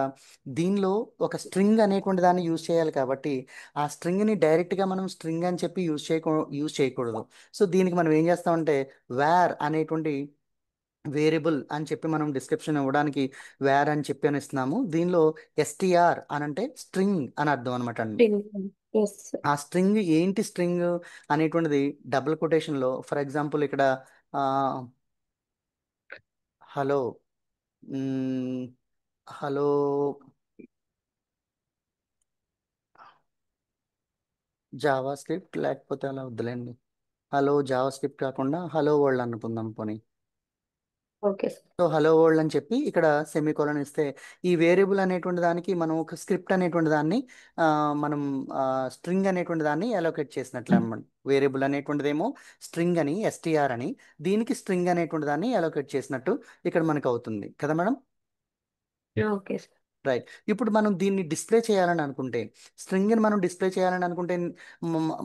దీనిలో ఒక స్ట్రింగ్ అనేటువంటి దాన్ని యూజ్ చేయాలి కాబట్టి ఆ స్ట్రింగ్ని డైరెక్ట్గా మనం స్ట్రింగ్ అని చెప్పి యూజ్ చేయకూడదు. సో దీనికి మనం ఏం చేస్తామంటే వేర్ అనేటువంటి వేరియబుల్ అని చెప్పి మనం డిస్క్రిప్షన్ ఇవ్వడానికి వేర్ అని చెప్పి అని ఇస్తున్నాము. దీనిలో STR అని అంటే స్ట్రింగ్ అని అర్థం అనమాట అండి. ఎస్. ఆ స్ట్రింగ్ ఏంటి స్ట్రింగ్ అనేటువంటిది డబుల్ కొటేషన్లో, ఫర్ ఎగ్జాంపుల్ ఇక్కడ హలో, హలో జావా స్క్రిప్ట్, లేకపోతే అలా వద్దులేండి, హలో జావా స్క్రిప్ట్ కాకుండా హలో వరల్డ్ అనుకుందాం పోనీ. Okay sir. So hello world అని చెప్పి ఇక్కడ సెమీకోలన్ ఇస్తే ఈ వేరియబుల్ అనేటువంటి దానికి మనం ఒక స్క్రిప్ట్ అనేటువంటి దాన్ని మనం స్ట్రింగ్ అనేటువంటి దాన్ని అలోకేట్ చేసినట్లు అనమాట. వేరియబుల్ అనేటువంటిదేమో స్ట్రింగ్ అని, STR అని, దీనికి స్ట్రింగ్ అనేటువంటి దాన్ని అలోకేట్ చేసినట్టు ఇక్కడ మనకు అవుతుంది కదా మేడం. Okay sir. రైట్. ఇప్పుడు మనం దీన్ని డిస్ప్లే చేయాలని అనుకుంటే, స్ట్రింగ్ని మనం డిస్ప్లే చేయాలని అనుకుంటే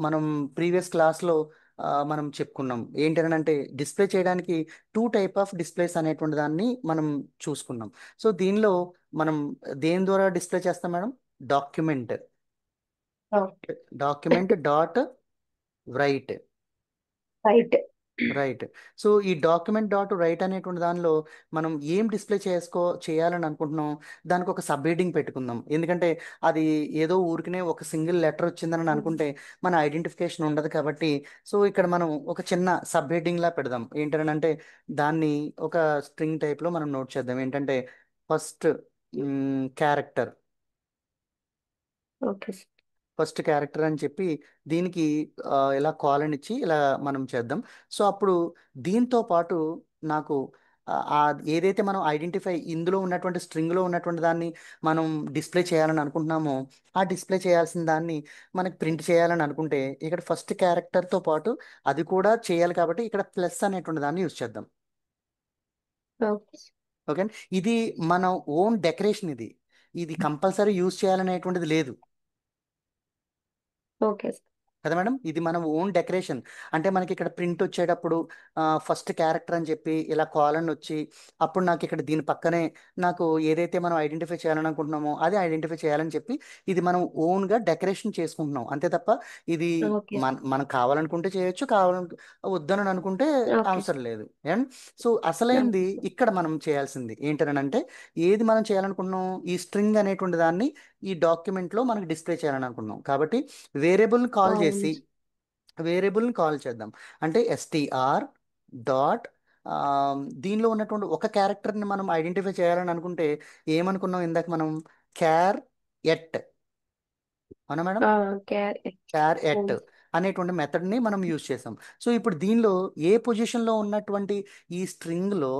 మనం ప్రీవియస్ క్లాస్లో మనం చెప్పుకున్నాం ఏంటంటే డిస్ప్లే చేయడానికి 2 టైప్ ఆఫ్ డిస్ప్లేస్ అనేటువంటి దాన్ని మనం చూసుకున్నాం. సో దీనిలో మనం దేని ద్వారా డిస్ప్లే చేస్తాం madam? Document, okay. Document dot right. Right. Right. So ఈ డాక్యుమెంట్ డాట్ రైట్ అనేటువంటి దానిలో మనం ఏం డిస్ప్లే చేయాలని అనుకుంటున్నాం, దానికి ఒక సబ్ హెడింగ్ పెట్టుకుందాం. ఎందుకంటే అది ఏదో ఊరికనే ఒక సింగిల్ లెటర్ వచ్చిందని అనుకుంటే మన ఐడెంటిఫికేషన్ ఉండదు కాబట్టి, సో ఇక్కడ మనం ఒక చిన్న సబ్ హెడింగ్ లా పెడదాం. ఏంటంటే దాన్ని ఒక స్ట్రింగ్ టైప్లో మనం నోట్ చేద్దాం. ఏంటంటే first character, okay sir. First character అని చెప్పి దీనికి ఇలా కాలన్ ఇచ్చి ఇలా మనం చేద్దాం. సో అప్పుడు దీంతో పాటు నాకు ఏదైతే మనం ఐడెంటిఫై ఇందులో ఉన్నటువంటి స్ట్రింగ్లో ఉన్నటువంటి దాన్ని మనం డిస్ప్లే చేయాలని అనుకుంటున్నామో ఆ డిస్ప్లే చేయాల్సిన దాన్ని మనకి ప్రింట్ చేయాలని అనుకుంటే ఇక్కడ ఫస్ట్ క్యారెక్టర్తో పాటు అది కూడా చేయాలి కాబట్టి ఇక్కడ ప్లస్ అనేటువంటి దాన్ని యూజ్ చేద్దాం. ఓకే. ఓకే. ఇది మన ఓన్ డెకరేషన్. ఇది ఇది కంపల్సరీ యూజ్ చేయాలనేటువంటిది లేదు ఓకే సార్. కదా మేడం. ఇది మనం ఓన్ డెకరేషన్. అంటే మనకి ఇక్కడ ప్రింట్ వచ్చేటప్పుడు ఫస్ట్ క్యారెక్టర్ అని చెప్పి ఇలా కాలన్ వచ్చి అప్పుడు నాకు ఇక్కడ దీని పక్కనే నాకు ఏదైతే మనం ఐడెంటిఫై చేయాలని అనుకుంటున్నామో అది ఐడెంటిఫై చేయాలని చెప్పి ఇది మనం ఓన్గా డెకరేషన్ చేసుకుంటున్నాం అంతే తప్ప ఇది ఓకే సార్. మనం కావాలనుకుంటే చేయొచ్చు, వద్దనని అనుకుంటే ఓకే అవసరం సార్. లేదు. అండ్ సో అసలైంది ఇక్కడ మనం చేయాల్సింది ఏంటనంటే ఏది మనం చేయాలనుకున్నాం, ఈ స్ట్రింగ్ అనేటువంటి దాన్ని ఈ డాక్యుమెంట్లో మనకి డిస్ప్లే చేయాలని అనుకున్నాం కాబట్టి వేరియబుల్ని కాల్ అవును చేసి సార్. వేరియబుల్ని కాల్ చేద్దాం. అంటే STR డాట్ దీనిలో ఉన్నటువంటి ఒక క్యారెక్టర్ని మనం ఐడెంటిఫై చేయాలని అనుకుంటే ఏమనుకున్నాం ఇందాక మనం? క్యార్ ఎట్, అవునా మేడం? క్యారెట్. చార్ ఎట్ అవును. అనేటువంటి మెథడ్ని మనం యూజ్ చేసాం. సో ఇప్పుడు దీనిలో ఏ పొజిషన్లో ఉన్నటువంటి ఈ స్ట్రింగ్లో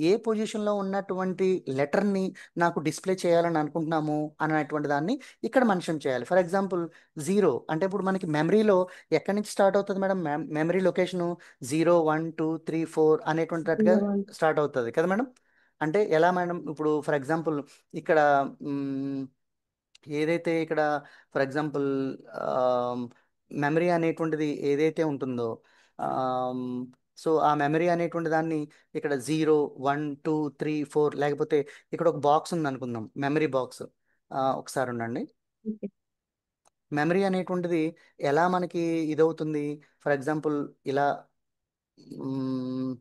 ఏ పొజిషన్లో ఉన్నటువంటి లెటర్ని నాకు డిస్ప్లే చేయాలని అనుకుంటున్నాము అనేటువంటి దాన్ని ఇక్కడ మెన్షన్ చేయాలి. ఫర్ ఎగ్జాంపుల్ 0 అంటే ఇప్పుడు మనకి మెమరీలో ఎక్కడి నుంచి స్టార్ట్ అవుతుంది మేడం? మెమరీ లొకేషను 0 1 2 3 4 అనేటువంటిగా స్టార్ట్ అవుతుంది కదా మేడం. అంటే ఎలా మేడం? ఇప్పుడు ఫర్ ఎగ్జాంపుల్ ఇక్కడ ఏదైతే ఇక్కడ ఫర్ ఎగ్జాంపుల్ మెమరీ అనేటువంటిది ఏదైతే ఉంటుందో సో ఆ మెమరీ అనేటువంటి దాన్ని ఇక్కడ 0 1 2 3 4 లేకపోతే ఇక్కడ ఒక బాక్స్ ఉంది అనుకుందాం, మెమరీ బాక్స్. ఒకసారి ఉండండి. ఓకే. మెమరీ అనేటువంటిది ఎలా మనకి ఇదవుతుంది? ఫర్ ఎగ్జాంపుల్ ఇలా మ్,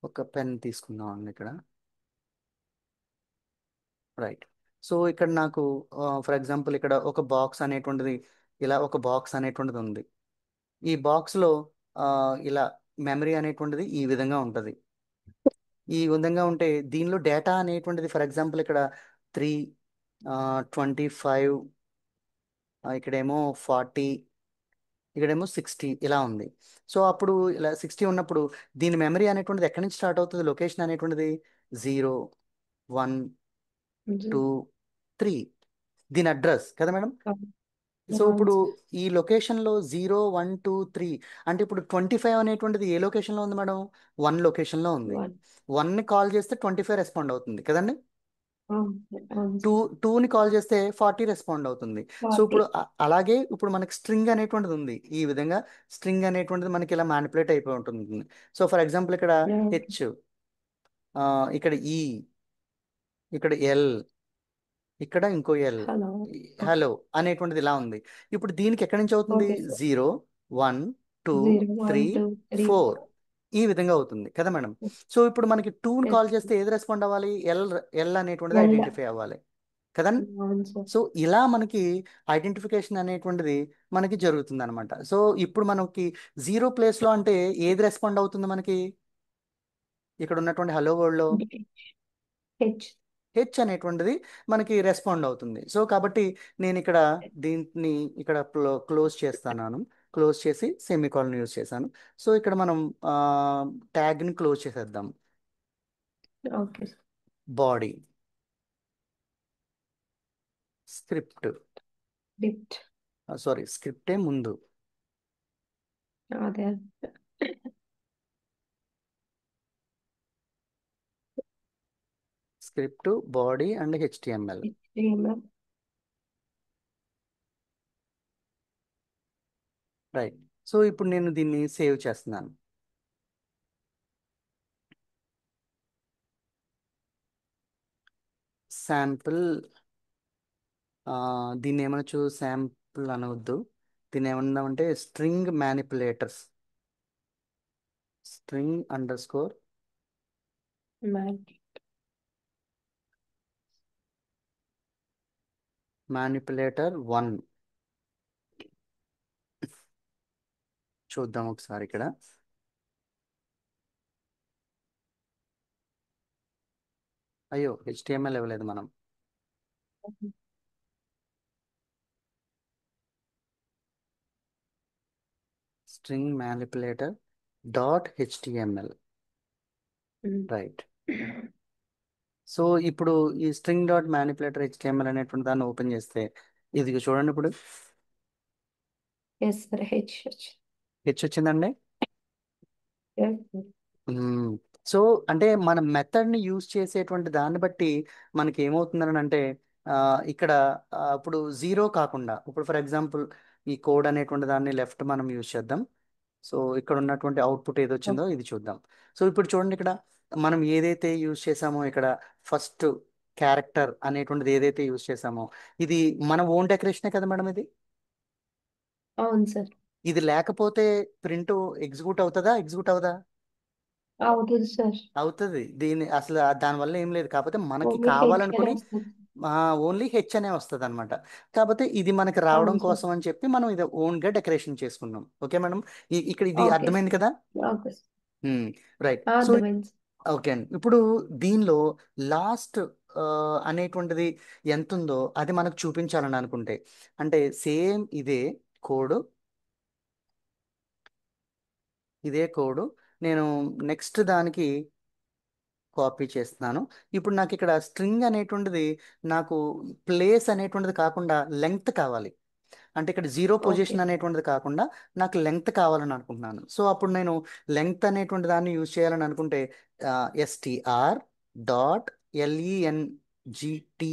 ఒక పెన్ తీసుకుందాం అండి ఇక్కడ. రైట్. సో ఇక్కడ నాకు ఫర్ ఎగ్జాంపుల్ ఇక్కడ ఒక బాక్స్ అనేటువంటిది ఇలా ఒక బాక్స్ అనేటువంటిది ఉంది. ఈ బాక్స్లో ఇలా మెమరీ అనేటువంటిది ఈ విధంగా ఉంటుంది. ఈ విధంగా ఉంటే దీనిలో డేటా అనేటువంటిది ఫర్ ఎగ్జాంపుల్ ఇక్కడ 3 25 ఇక్కడేమో 40 ఇక్కడేమో 60 ఇలా ఉంది. సో అప్పుడు ఇలా 60 ఉన్నప్పుడు దీని మెమరీ అనేటువంటిది ఎక్కడి నుంచి స్టార్ట్ అవుతుంది? లొకేషన్ అనేటువంటిది 0 1 2 3 దీని అడ్రస్ కదా మేడం. సో అవును ఇప్పుడు సార్. ఈ లొకేషన్లో 0 1 2 3 అంటే ఇప్పుడు 25 అనేటువంటిది ఏ లొకేషన్లో ఉంది మేడం? 1 లొకేషన్లో ఉంది. 1. 1ని కాల్ చేస్తే 25 రెస్పాండ్ అవుతుంది కదండి. అవును సార్. అవును టూ సార్. 2ని కాల్ చేస్తే 40 రెస్పాండ్ అవుతుంది. సో 40. ఇప్పుడు అలాగే ఇప్పుడు మనకి స్ట్రింగ్ అనేటువంటిది ఉంది. ఈ విధంగా స్ట్రింగ్ అనేటువంటిది మనకి ఇలా మ్యానిపులేట్ అయిపోయి ఉంటుంది. సో ఫర్ ఎగ్జాంపుల్ ఇక్కడ ఓకే. హెచ్, ఇక్కడ ఈ, ఇక్కడ ఎల్, ఇక్కడ ఇంకో ఎల్, హలో. ఓకే. హలో అనేటువంటిది ఇలా ఉంది. ఇప్పుడు దీనికి ఎక్కడి నుంచి అవుతుంది? Okay sir. 0 1 2 0 3 1 2 3 4 ఈ విధంగా అవుతుంది కదా మేడం. సో ఇప్పుడు మనకి 2ని కాల్ ఎస్ చేస్తే ఏది రెస్పాండ్ అవ్వాలి? ఎల్, ఎల్ అనేటువంటిది ఎల్. ఐడెంటిఫై అవ్వాలి కదండి. అవును సార్. సో ఇలా మనకి ఐడెంటిఫికేషన్ అనేటువంటిది మనకి జరుగుతుంది అనమాట. సో ఇప్పుడు మనకి 0 ప్లేస్లో అంటే ఏది రెస్పాండ్ అవుతుంది మనకి? ఇక్కడ ఉన్నటువంటి హలో వరల్డ్లో హెచ్. హెచ్ అనేటువంటిది మనకి రెస్పాండ్ అవుతుంది. సో కాబట్టి నేను ఇక్కడ దీన్ని ఇక్కడ క్లోజ్ చేస్తున్నాను. క్లోజ్ చేసి సెమీకాలన్ యూజ్ చేశాను. సో ఇక్కడ మనం ట్యాగ్ని క్లోజ్ చేసేద్దాం. Okay sir. బాడీ స్క్రిప్ట్, డిప్ట్. సారీ స్క్రిప్టే ముందు. అదే. Script, body and HTML. HTML. Right. So ఇప్పుడు నేను దీన్ని సేవ్ చేస్తున్నాను. శాంపుల్, దీన్ని ఏమనొచ్చు? శాంపుల్ అనవద్దు. దీన్ని ఏమన్నామంటే string manipulators, string underscore mat. Manipulator 1 చూద్దాం ఒకసారి ఇక్కడ. అయ్యో హెచ్టిఎంఎల్ ఇవ్వలేదు మనం. String manipulator dot HTML. Right. So ఇప్పుడు ఈ స్ట్రింగ్ డాట్ మ్యానిపులేటర్ హెచ్టిఎంఎల్ అనేటువంటి దాన్ని ఓపెన్ చేస్తే ఇది చూడండి. ఇప్పుడు ఎస్ సార్. హెచ్. హెచ్ వచ్చిందండి. Yes sir. సో అంటే మన మెథడ్ని యూజ్ చేసేటువంటి దాన్ని బట్టి మనకి ఏమవుతుందని అంటే ఇక్కడ ఇప్పుడు 0 కాకుండా ఇప్పుడు ఫర్ ఎగ్జాంపుల్ ఈ కోడ్ అనేటువంటి దాన్ని లెఫ్ట్ మనం యూజ్ చేద్దాం. సో ఇక్కడ ఉన్నటువంటి అవుట్పుట్ ఏది వచ్చిందో ఇది చూద్దాం. సో ఇప్పుడు చూడండి, ఇక్కడ మనం ఏదైతే యూజ్ చేసామో ఇక్కడ ఫస్ట్ క్యారెక్టర్ అనేటువంటిది ఏదైతే యూజ్ చేసామో ఇది మన ఓన్ డెకరేషనే కదా మేడం. ఇది అవును సార్. ఇది లేకపోతే ప్రింట్ ఎగ్జిక్యూట్ అవుతుందా? ఎగ్జిక్యూట్ అవుదా? అవుతుంది సార్. అవుతుంది. దీని అసలు దానివల్ల ఏం లేదు. కాకపోతే మనకి ఓన్లీ హెచ్ అనే కావాలనుకుని వస్తుంది. ఓన్లీ హెచ్ అనే వస్తుంది అనమాట. కాకపోతే ఇది మనకి రావడం అవును సార్. కోసం అని చెప్పి మనం ఇది ఓన్గా డెకరేషన్ చేసుకున్నాం. Okay madam. ఇక్కడ ఇది ఓకే అర్థమైంది సార్. కదా. Okay sir. రైట్. సో అర్థమైంది సార్. ఓకే అండి. ఇప్పుడు దీనిలో లాస్ట్ అనేటువంటిది ఎంత ఉందో అది మనకు చూపించాలని అనుకుంటే అంటే సేమ్ కోడ్ ఇదే కోడ్ నేను నెక్స్ట్ దానికి కాపీ చేస్తున్నాను. ఇప్పుడు నాకు ఇక్కడ స్ట్రింగ్ అనేటువంటిది నాకు ప్లేస్ అనేటువంటిది కాకుండా లెంగ్త్ కావాలి. అంటే ఇక్కడ 0 ఓకే. పొజిషన్ అనేటువంటిది కాకుండా నాకు లెంగ్త్ కావాలని అనుకుంటున్నాను. సో అప్పుడు నేను లెంగ్త్ అనేటువంటి దాన్ని యూజ్ చేయాలని అనుకుంటే str dot length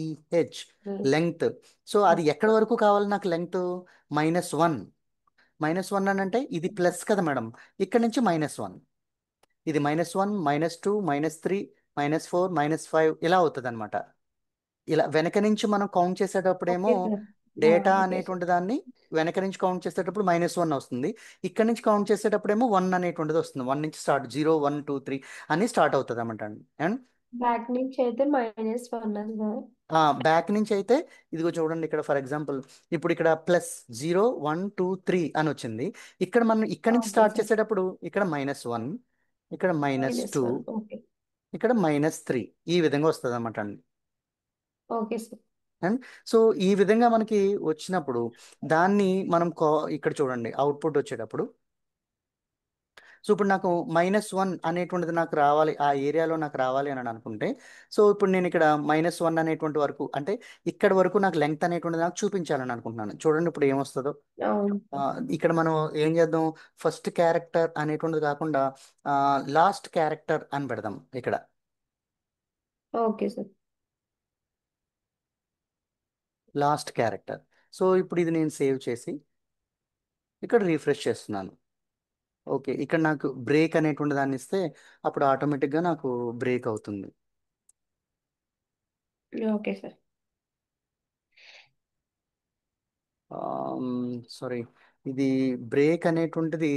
length. So అది ఎక్కడి వరకు కావాలి నాకు లెంగ్త్? -1. -1 అని అంటే ఇది ప్లస్ కదా మేడం. ఇక్కడ నుంచి -1, ఇది -1 -2 -3 -4 -5 ఇలా అవుతుంది అనమాట. ఇలా వెనక నుంచి మనం కౌంట్ చేసేటప్పుడేమో okay sir. Data okay sir. అనేటువంటి దాన్ని వెనక నుంచి కౌంట్ చేసేటప్పుడు -1 వస్తుంది. ఇక్కడ నుంచి కౌంట్ చేసేటప్పుడేమో 1 అనేటువంటిది వస్తుంది. 1 నుంచి స్టార్ట్ 0 1 2 3 అని స్టార్ట్ అవుతుంది అనమాట అండి. అండ్ బ్యాక్ నుంచి అయితే -1 అది సార్. బ్యాక్ నుంచి అయితే ఇదిగో చూడండి, ఇక్కడ ఫర్ ఎగ్జాంపుల్ ఇప్పుడు ఇక్కడ +0 1 2 3 అని వచ్చింది. ఇక్కడ మనం ఇక్కడ నుంచి ఓకే స్టార్ట్ సార్. చేసేటప్పుడు ఇక్కడ -1, ఇక్కడ -2, -1. ఓకే. ఇక్కడ -3 ఈ విధంగా వస్తుంది అనమాట అండి. Okay sir. అండ్ సో ఈ విధంగా మనకి వచ్చినప్పుడు దాన్ని మనం ఇక్కడ చూడండి అవుట్పుట్ వచ్చేటప్పుడు. సో ఇప్పుడు నాకు -1 అనేటువంటిది నాకు రావాలి, ఆ ఏరియాలో నాకు రావాలి అని అనుకుంటే, సో ఇప్పుడు నేను ఇక్కడ -1 అనేటువంటి వరకు అంటే ఇక్కడ వరకు నాకు లెంగ్త్ అనేటువంటిది నాకు చూపించాలని అనుకుంటున్నాను. చూడండి ఇప్పుడు ఏమొస్తుందో. అవును ఆ, సార్. ఇక్కడ మనం ఏం చేద్దాం, ఫస్ట్ క్యారెక్టర్ అనేటువంటిది కాకుండా లాస్ట్ క్యారెక్టర్ అని పెడదాం ఇక్కడ. Okay sir. Last character. So ఇప్పుడు ఇది నేను సేవ్ చేసి ఇక్కడ రీఫ్రెష్ చేస్తున్నాను. ఓకే, ఇక్కడ నాకు బ్రేక్ అనేటువంటి దాన్ని ఇస్తే అప్పుడు ఆటోమేటిక్గా నాకు బ్రేక్ అవుతుంది. Okay sir. సారీ, ఇది బ్రేక్ అనేటువంటిది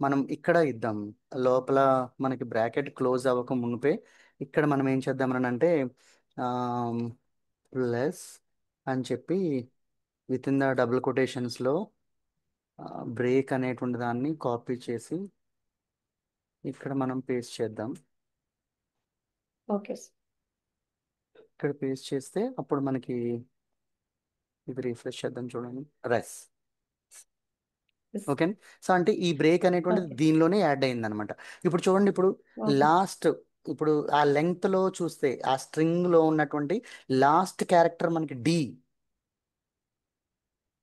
మనం ఇక్కడ ఇద్దాం. లోపల మనకి బ్రాకెట్ క్లోజ్ అవ్వక మునిపే ఇక్కడ మనం ఏం చేద్దామని అంటే ప్లస్ అని చెప్పి విత్ ఇన్ ద డబుల్ కొటేషన్స్లో బ్రేక్ అనేటువంటి దాన్ని కాపీ చేసి ఇక్కడ మనం పేస్ట్ చేద్దాం. Okay sir. ఇక్కడ పేస్ట్ చేస్తే అప్పుడు మనకి ఇది రీఫ్రెష్ చేద్దాం చూడండి. రెస్. ఎస్. ఓకే. సో అంటే ఈ బ్రేక్ అనేటువంటిది ఓకే. దీనిలోనే యాడ్ అయింది అనమాట. ఇప్పుడు చూడండి, ఇప్పుడు ఓకే. లాస్ట్, ఇప్పుడు ఆ లెంగ్త్ లో చూస్తే ఆ స్ట్రింగ్ లో ఉన్నటువంటి లాస్ట్ క్యారెక్టర్ మనకి డి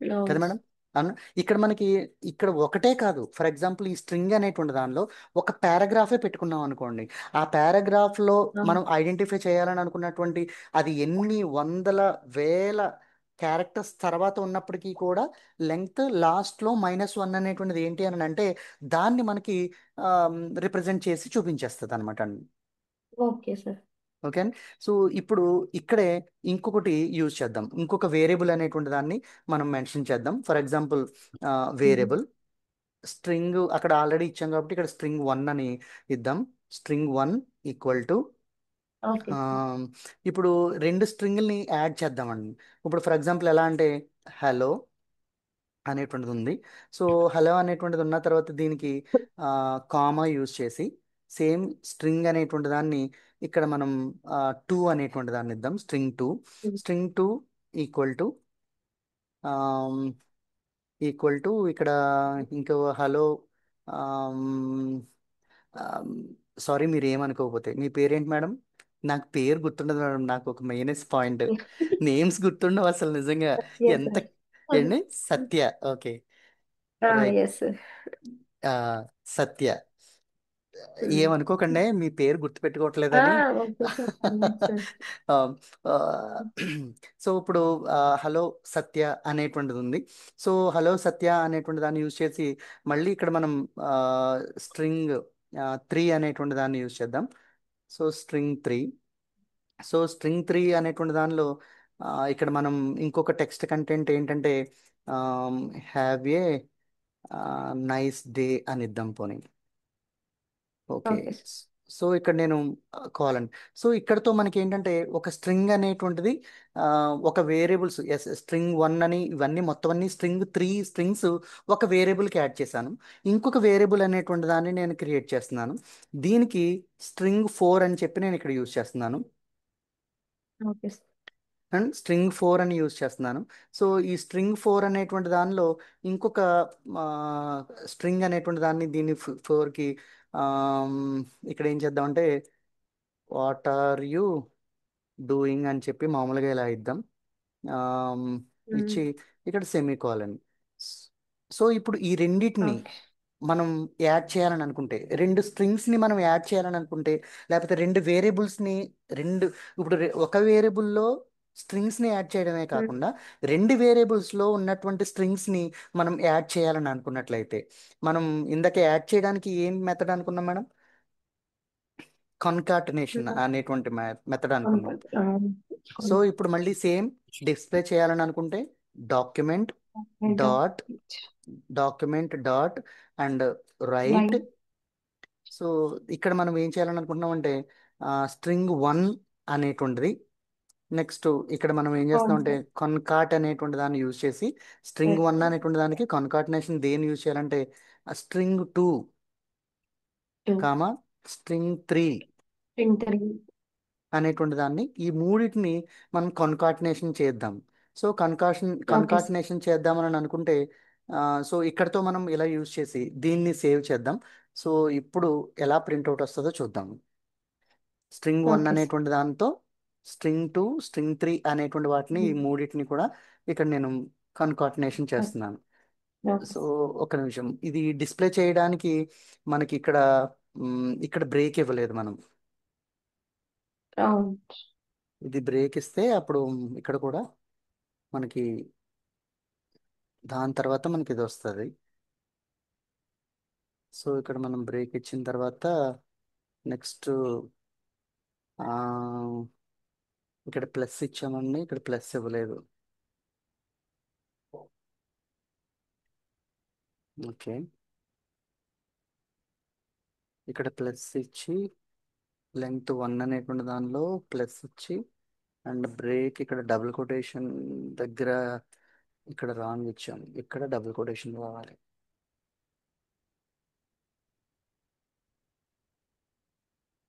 కదా అవును మేడం. సార్. అవును. ఇక్కడ మనకి ఇక్కడ ఒకటే కాదు, ఫర్ ఎగ్జాంపుల్ ఈ స్ట్రింగ్ అనేటువంటి దానిలో ఒక పారాగ్రాఫే పెట్టుకున్నాం అనుకోండి, ఆ పారాగ్రాఫ్ లో అవును. మనం ఐడెంటిఫై చేయాలని అనుకున్నటువంటి అది ఎన్ని వందల వేల క్యారెక్టర్స్ తర్వాత ఉన్నప్పటికీ కూడా లెంగ్త్ లాస్ట్ లో -1 అనేటువంటిది ఏంటి అని అంటే దాన్ని మనకి రిప్రజెంట్ చేసి చూపించేస్తుంది అనమాట. Okay sir. ఓకే అండి. సో ఇప్పుడు ఇక్కడే ఇంకొకటి యూజ్ చేద్దాం, ఇంకొక వేరియబుల్ అనేటువంటి దాన్ని మనం మెన్షన్ చేద్దాం. ఫర్ ఎగ్జాంపుల్ వేరియబుల్ స్ట్రింగ్ అక్కడ ఆల్రెడీ ఇచ్చాం కాబట్టి ఇక్కడ string1 అని ఇద్దాం. string1 equal to okay sir. ఇప్పుడు రెండు స్ట్రింగ్ని యాడ్ చేద్దామండి. ఇప్పుడు ఫర్ ఎగ్జాంపుల్ ఎలా అంటే హలో అనేటువంటిది ఉంది. సో హలో అనేటువంటిది ఉన్న తర్వాత దీనికి కామా యూజ్ చేసి సేమ్ స్ట్రింగ్ అనేటువంటి దాన్ని ఇక్కడ మనం 2 అనేటువంటి దాన్ని ఇద్దాం. String two equal to equal to ఇక్కడ ఇంకో హలో. సారీ, మీరు ఏమనుకోకపోతే మీ పేరేంటి మేడం? నాకు పేరు గుర్తుండదు మేడం, నాకు ఒక మైనస్ పాయింట్. నేమ్స్ గుర్తుండవు అసలు నిజంగా. సత్య ఎంత సార్. ఏంటి? Satya. Okay, right. Yes sir. Satya. ఏమనుకోకండి, మీ పేరు గుర్తుపెట్టుకోవట్లేదని. Okay sir. పర్లేదు సార్. ఆ, ఆ, సో ఇప్పుడు హలో సత్య అనేటువంటిది ఉంది. సో హలో సత్య అనేటువంటి దాన్ని యూజ్ చేసి మళ్ళీ ఇక్కడ మనం స్ట్రింగ్ 3 అనేటువంటి దాన్ని యూజ్ చేద్దాం. సో స్ట్రింగ్ త్రీ అనేటువంటి దానిలో ఇక్కడ మనం ఇంకొక టెక్స్ట్ కంటెంట్ ఏంటంటే హ్యావ్ ఏ నైస్ డే అని ఇద్దాం పోనీ. ఓకే. Okay sir. సో ఇక్కడ నేను కావాలండి. సో ఇక్కడతో మనకి ఏంటంటే ఒక స్ట్రింగ్ అనేటువంటిది ఒక వేరియబుల్స్ string1 అని ఇవన్నీ మొత్తం అన్ని స్ట్రింగ్ 3 స్ట్రింగ్స్ ఒక వేరియబుల్కి యాడ్ చేశాను. ఇంకొక వేరియబుల్ అనేటువంటి దాన్ని నేను క్రియేట్ చేస్తున్నాను. దీనికి string4 అని చెప్పి నేను ఇక్కడ యూజ్ చేస్తున్నాను. Okay sir. అండ్ string4 అని యూజ్ చేస్తున్నాను. సో ఈ string4 అనేటువంటి దానిలో ఇంకొక స్ట్రింగ్ అనేటువంటి దాన్ని దీన్ని 4కి ఇక్కడ ఏం చేద్దామంటే వాట్ ఆర్ యూ డూయింగ్ అని చెప్పి మామూలుగా ఇలా ఇద్దాం. ఆమ్, ఇచ్చి ఇక్కడ సెమీకోలన్. సో ఇప్పుడు ఈ రెండింటిని ఓకే. మనం యాడ్ చేయాలని అనుకుంటే, రెండు స్ట్రింగ్స్ని మనం యాడ్ చేయాలని అనుకుంటే, లేకపోతే రెండు వేరియబుల్స్ని రెండు ఇప్పుడు ఒక వేరియబుల్లో స్ట్రింగ్స్ని యాడ్ చేయడమే కాకుండా రెండు వేరియబుల్స్లో ఉన్నటువంటి స్ట్రింగ్స్ని మనం యాడ్ చేయాలని అనుకున్నట్లయితే మనం ఇందాక యాడ్ చేయడానికి ఏం మెథడ్ అనుకున్నాం మేడం? కన్కాటినేషన్ అనేటువంటి మెథడ్ అనుకున్నాం. సో ఇప్పుడు మళ్ళీ సేమ్ డిస్ప్లే చేయాలని అనుకుంటే document dot and right. So ఇక్కడ మనం ఏం చేయాలని అనుకుంటున్నాం అంటే string1 అనేటువంటిది నెక్స్ట్ ఇక్కడ మనం ఏం చేస్తామంటే కన్కాట్ అనేటువంటి దాన్ని యూజ్ చేసి string1 అనేటువంటి దానికి కన్కాటినేషన్ దేని యూజ్ చేయాలంటే string2 కామా string3 అనేటువంటి దాన్ని ఈ మూడింటిని మనం కన్కాటినేషన్ చేద్దాం. So okay sir. కన్కాటినేషన్ చేద్దామని అనుకుంటే సో ఇక్కడతో మనం ఇలా యూజ్ చేసి దీన్ని సేవ్ చేద్దాం. సో ఇప్పుడు ఎలా ప్రింట్అవుట్ వస్తుందో చూద్దాం. String 1 okay sir. అనేటువంటి దాంతో స్ట్రింగ్ 2, స్ట్రింగ్ 3 అనేటువంటి వాటిని ఈ మూడింటిని కూడా ఇక్కడ నేను కన్కాటినేషన్ చేస్తున్నాను. Okay so sir. ఒక నిమిషం, ఇది డిస్ప్లే చేయడానికి మనకి ఇక్కడ ఇక్కడ బ్రేక్ ఇవ్వలేదు మనం. అవును. ఇది బ్రేక్ ఇస్తే అప్పుడు ఇక్కడ కూడా మనకి దాని తర్వాత మనకి ఇది వస్తుంది. సో ఇక్కడ మనం బ్రేక్ ఇచ్చిన తర్వాత నెక్స్ట్ ఇక్కడ ప్లస్ ఇచ్చామండి, ఇక్కడ ప్లస్ ఇవ్వలేదు. ఓకే, ఇక్కడ ప్లస్ ఇచ్చి లెంగ్త్ 1 అనేటువంటి దానిలో ప్లస్ ఇచ్చి అండ్ బ్రేక్ ఇక్కడ డబుల్ కొటేషన్ దగ్గర ఇక్కడ రాంగ్ ఇచ్చాము, ఇక్కడ డబుల్ కొటేషన్ కావాలి.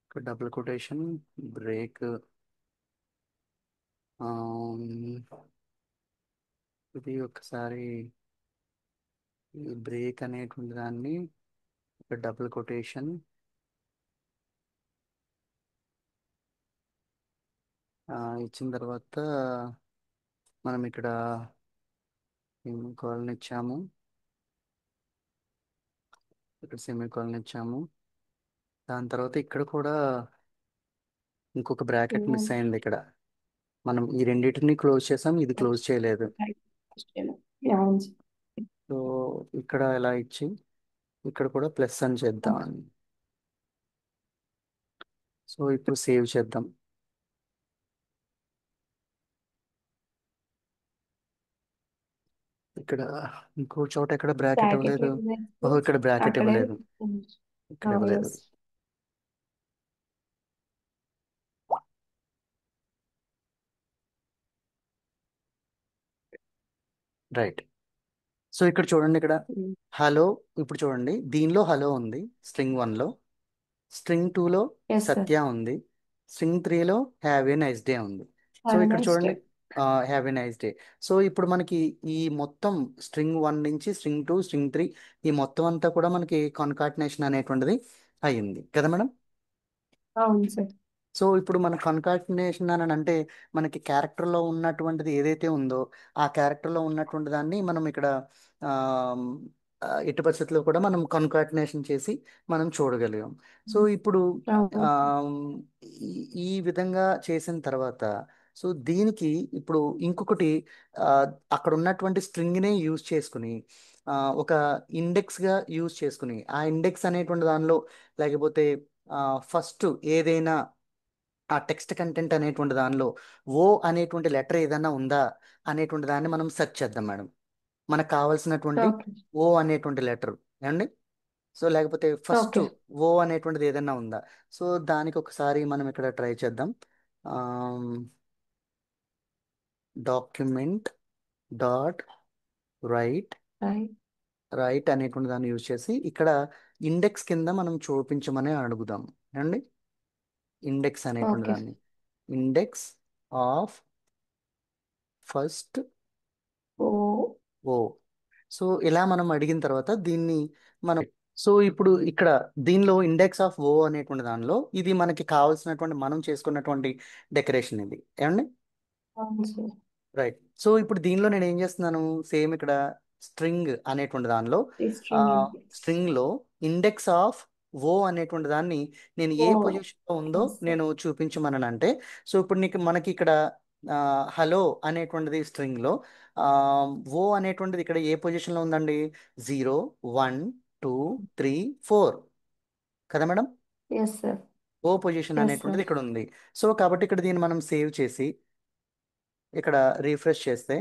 ఇక్కడ డబుల్ కొటేషన్ బ్రేక్ ఇది ఒకసారి ఈ బ్రేక్ అనేటువంటి దాన్ని ఇక్కడ డబుల్ కొటేషన్ ఇచ్చిన తర్వాత మనం ఇక్కడ సెమికోలన్ ఇచ్చాము, ఇక్కడ సెమికోలన్ ఇచ్చాము. దాని తర్వాత ఇక్కడ కూడా ఇంకొక బ్రాకెట్ మిస్ అయింది. ఇక్కడ మనం ఈ రెండింటిని క్లోజ్ చేసాం, ఇది క్లోజ్ చేయలేదు. అవును సార్. సో ఇక్కడ ఇలా ఇచ్చి ఇక్కడ కూడా ప్లస్ అని చేద్దాం. సో ఇప్పుడు సేవ్ చేద్దాం. ఇక్కడ ఇంకో చోట ఎక్కడ బ్రాకెట్ బ్రాకెట్ ఇవ్వలేదు. ఓహో, ఇక్కడ బ్రాకెట్ అక్కడే ఇవ్వలేదు, ఇక్కడ ఇవ్వలేదు. ఎస్. రైట్. సో ఇక్కడ చూడండి, ఇక్కడ హలో, ఇప్పుడు చూడండి దీనిలో హలో ఉంది స్ట్రింగ్ 1లో, స్ట్రింగ్ 2లో ఎస్ సార్. సత్య ఉంది, స్ట్రింగ్ 3లో హ్యావ్ ఏ నైస్ డే ఉంది. సో హ్యావ్ ఎ ఇక్కడ నైస్ డే. చూడండి have a nice day. So ఇప్పుడు మనకి ఈ మొత్తం స్ట్రింగ్ 1 నుంచి స్ట్రింగ్ 2, స్ట్రింగ్ 3 ఈ మొత్తం అంతా కూడా మనకి కాన్కాటినేషన్ అనేటువంటిది అయ్యింది కదా మేడం. అవును సార్. సో ఇప్పుడు మన కన్కాటినేషన్ అని అంటే మనకి క్యారెక్టర్లో ఉన్నటువంటిది ఏదైతే ఉందో ఆ క్యారెక్టర్లో ఉన్నటువంటి దాన్ని మనం ఇక్కడ ఆమ్, ఎట్టి పరిస్థితుల్లో కూడా మనం కన్కాటినేషన్ చేసి మనం చూడగలిగాం. సో ఇప్పుడు అవును. ఆమ్, ఈ విధంగా చేసిన తర్వాత సో దీనికి ఇప్పుడు ఇంకొకటి ఆ, అక్కడ ఉన్నటువంటి స్ట్రింగ్నే యూజ్ చేసుకుని ఆ, ఒక ఇండెక్స్గా యూజ్ చేసుకుని ఆ ఇండెక్స్ అనేటువంటి దానిలో లేకపోతే ఫస్ట్ ఏదైనా ఆ టెక్స్ట్ కంటెంట్ అనేటువంటి దానిలో ఓ అనేటువంటి లెటర్ ఏదైనా ఉందా అనేటువంటి దాన్ని మనం సెర్చ్ చేద్దాం మేడం. మనకు కావాల్సినటువంటి ఓకే. ఓ అనేటువంటి లెటర్ ఏమండి. సో లేకపోతే ఫస్ట్ ఓకే. ఓ అనేటువంటిది ఏదైనా ఉందా. సో దానికి ఒకసారి మనం ఇక్కడ ట్రై చేద్దాం. Document dot right right. Right అనేటువంటి దాన్ని యూజ్ చేసి ఇక్కడ ఇండెక్స్ కింద మనం చూపించమని అడుగుదాం ఏమండి. ఇండెక్స్ అనేటువంటి ఓకే. దాన్ని index of first O. O. So ఇలా మనం అడిగిన తర్వాత దీన్ని మనం సో ఇప్పుడు ఇక్కడ దీనిలో ఇండెక్స్ ఆఫ్ ఓ అనేటువంటి దానిలో ఇది మనకి కావాల్సినటువంటి మనం చేసుకున్నటువంటి డెకరేషన్ ఇది ఏమండి. అవును సార్. రైట్. సో ఇప్పుడు దీనిలో నేను ఏం చేస్తున్నాను, సేమ్ ఇక్కడ స్ట్రింగ్ అనేటువంటి దానిలో ఈ స్ట్రింగ్ ఇండెక్స్. స్ట్రింగ్లో ఇండెక్స్ ఆఫ్ ఓ అనేటువంటి దాన్ని నేను ఏ ఓ. పొజిషన్లో ఉందో ఎస్ సార్. నేను చూపించమని అంటే సో ఇప్పుడు నీకు మనకి ఇక్కడ హలో అనేటువంటిది స్ట్రింగ్లో ఓ అనేటువంటిది ఇక్కడ ఏ పొజిషన్లో ఉందండి, 0, 1, 2, 3, 4 కదా madam. Yes sir. O position S అనేటువంటిది సార్. ఇక్కడ ఉంది. సో కాబట్టి ఇక్కడ దీన్ని మనం సేవ్ చేసి ఇక్కడ రీఫ్రెష్ చేస్తే